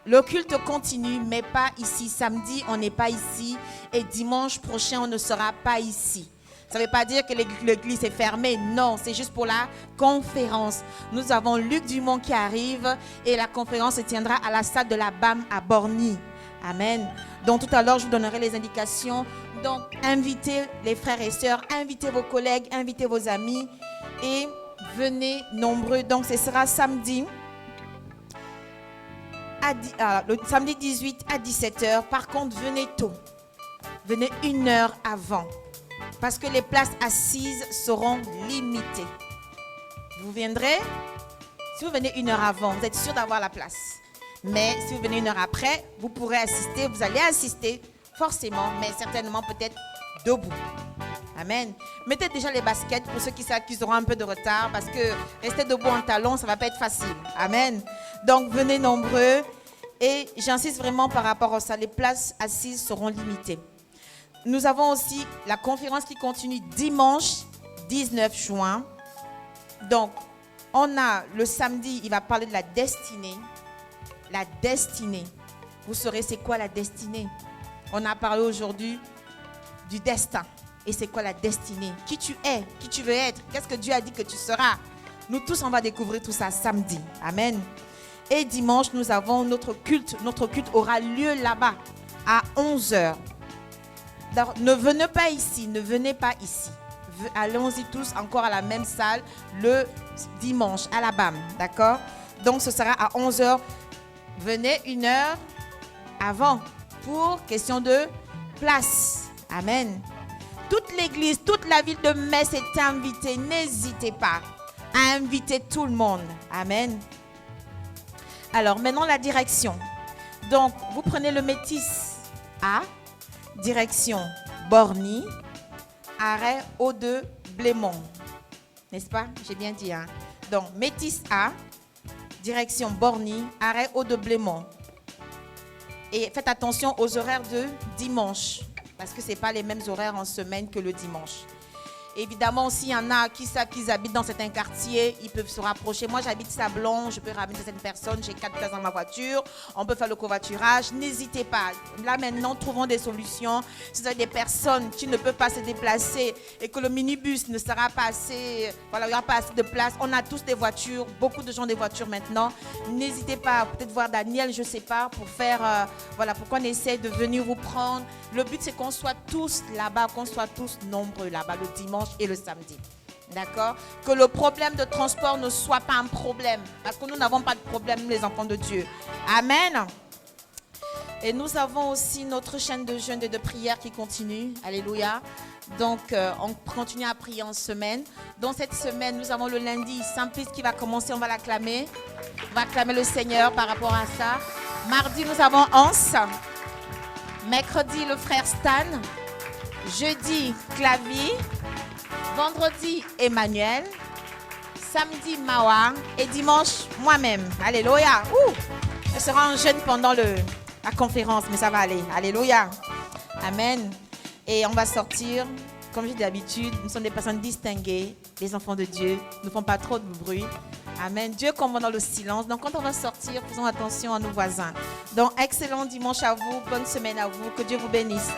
le culte continue, mais pas ici. Samedi, on n'est pas ici. Et dimanche prochain, on ne sera pas ici. Ça ne veut pas dire que l'église est fermée. Non, c'est juste pour la conférence. Nous avons Luc Dumont qui arrive et la conférence se tiendra à la salle de la BAM à Borny. Amen. Donc tout à l'heure, je vous donnerai les indications. Donc invitez les frères et sœurs, invitez vos collègues, invitez vos amis et venez nombreux. Donc ce sera samedi, le samedi 18 à 17h. Par contre, venez tôt. Venez 1 heure avant. Parce que les places assises seront limitées. Vous viendrez, si vous venez 1 heure avant, vous êtes sûr d'avoir la place. Mais si vous venez 1 heure après, vous pourrez assister, vous allez assister forcément, mais certainement peut-être debout. Amen. Mettez déjà les baskets pour ceux qui savent qu'ils auront un peu de retard parce que rester debout en talons, ça ne va pas être facile. Amen. Donc venez nombreux et j'insiste vraiment par rapport à ça, les places assises seront limitées. Nous avons aussi la conférence qui continue dimanche 19 juin. Donc, on a le samedi, il va parler de la destinée. La destinée. Vous saurez c'est quoi la destinée. On a parlé aujourd'hui du destin. Et c'est quoi la destinée? Qui tu es? Qui tu veux être? Qu'est-ce que Dieu a dit que tu seras? Nous tous, on va découvrir tout ça samedi. Amen. Et dimanche, nous avons notre culte. Notre culte aura lieu là-bas à 11h. Ne venez pas ici, ne venez pas ici. Allons-y tous encore à la même salle le dimanche à la BAM, d'accord? Donc ce sera à 11h. Venez 1 heure avant pour question de place. Amen. Toute l'église, toute la ville de Metz est invitée. N'hésitez pas à inviter tout le monde. Amen. Alors maintenant la direction. Donc vous prenez le métis A. direction Borny, arrêt O2 Blémont. N'est-ce pas? J'ai bien dit. Hein? Donc, Métis A, direction Borny, arrêt O2 Blémont. Et faites attention aux horaires de dimanche, parce que ce n'est pas les mêmes horaires en semaine que le dimanche. Évidemment, s'il y en a qui savent qu'ils habitent dans certains quartiers, ils peuvent se rapprocher. Moi, j'habite Sablon, je peux ramener certaines personnes, j'ai 4 places dans ma voiture, on peut faire le covoiturage. N'hésitez pas. Là, maintenant, trouvons des solutions. Si vous avez des personnes qui ne peuvent pas se déplacer et que le minibus ne sera pas assez, voilà, il n'y aura pas assez de place, on a tous des voitures, beaucoup de gens des voitures maintenant. N'hésitez pas, peut-être voir Daniel, je ne sais pas, pour faire, voilà, pour qu'on essaie de venir vous prendre. Le but, c'est qu'on soit tous là-bas, qu'on soit tous nombreux là-bas le dimanche et le samedi. D'accord? Que le problème de transport ne soit pas un problème. Parce que nous n'avons pas de problème, les enfants de Dieu. Amen. Et nous avons aussi notre chaîne de jeûne et de prière qui continue. Alléluia. Donc, on continue à prier en semaine. Dans cette semaine, nous avons le lundi Simplice qui va commencer. On va l'acclamer. On va acclamer le Seigneur par rapport à ça. Mardi, nous avons Hans. Mercredi, le frère Stan. Jeudi, Clavier. Vendredi, Emmanuel. Samedi, Mawa. Et dimanche, moi-même. Alléluia. Ce sera un jeûne pendant la conférence, mais ça va aller. Alléluia. Amen. Et on va sortir, comme j'ai d'habitude, nous sommes des personnes distinguées, des enfants de Dieu. Nous ne font pas trop de bruit. Amen. Dieu commande dans le silence. Donc, quand on va sortir, faisons attention à nos voisins. Donc, excellent dimanche à vous. Bonne semaine à vous. Que Dieu vous bénisse.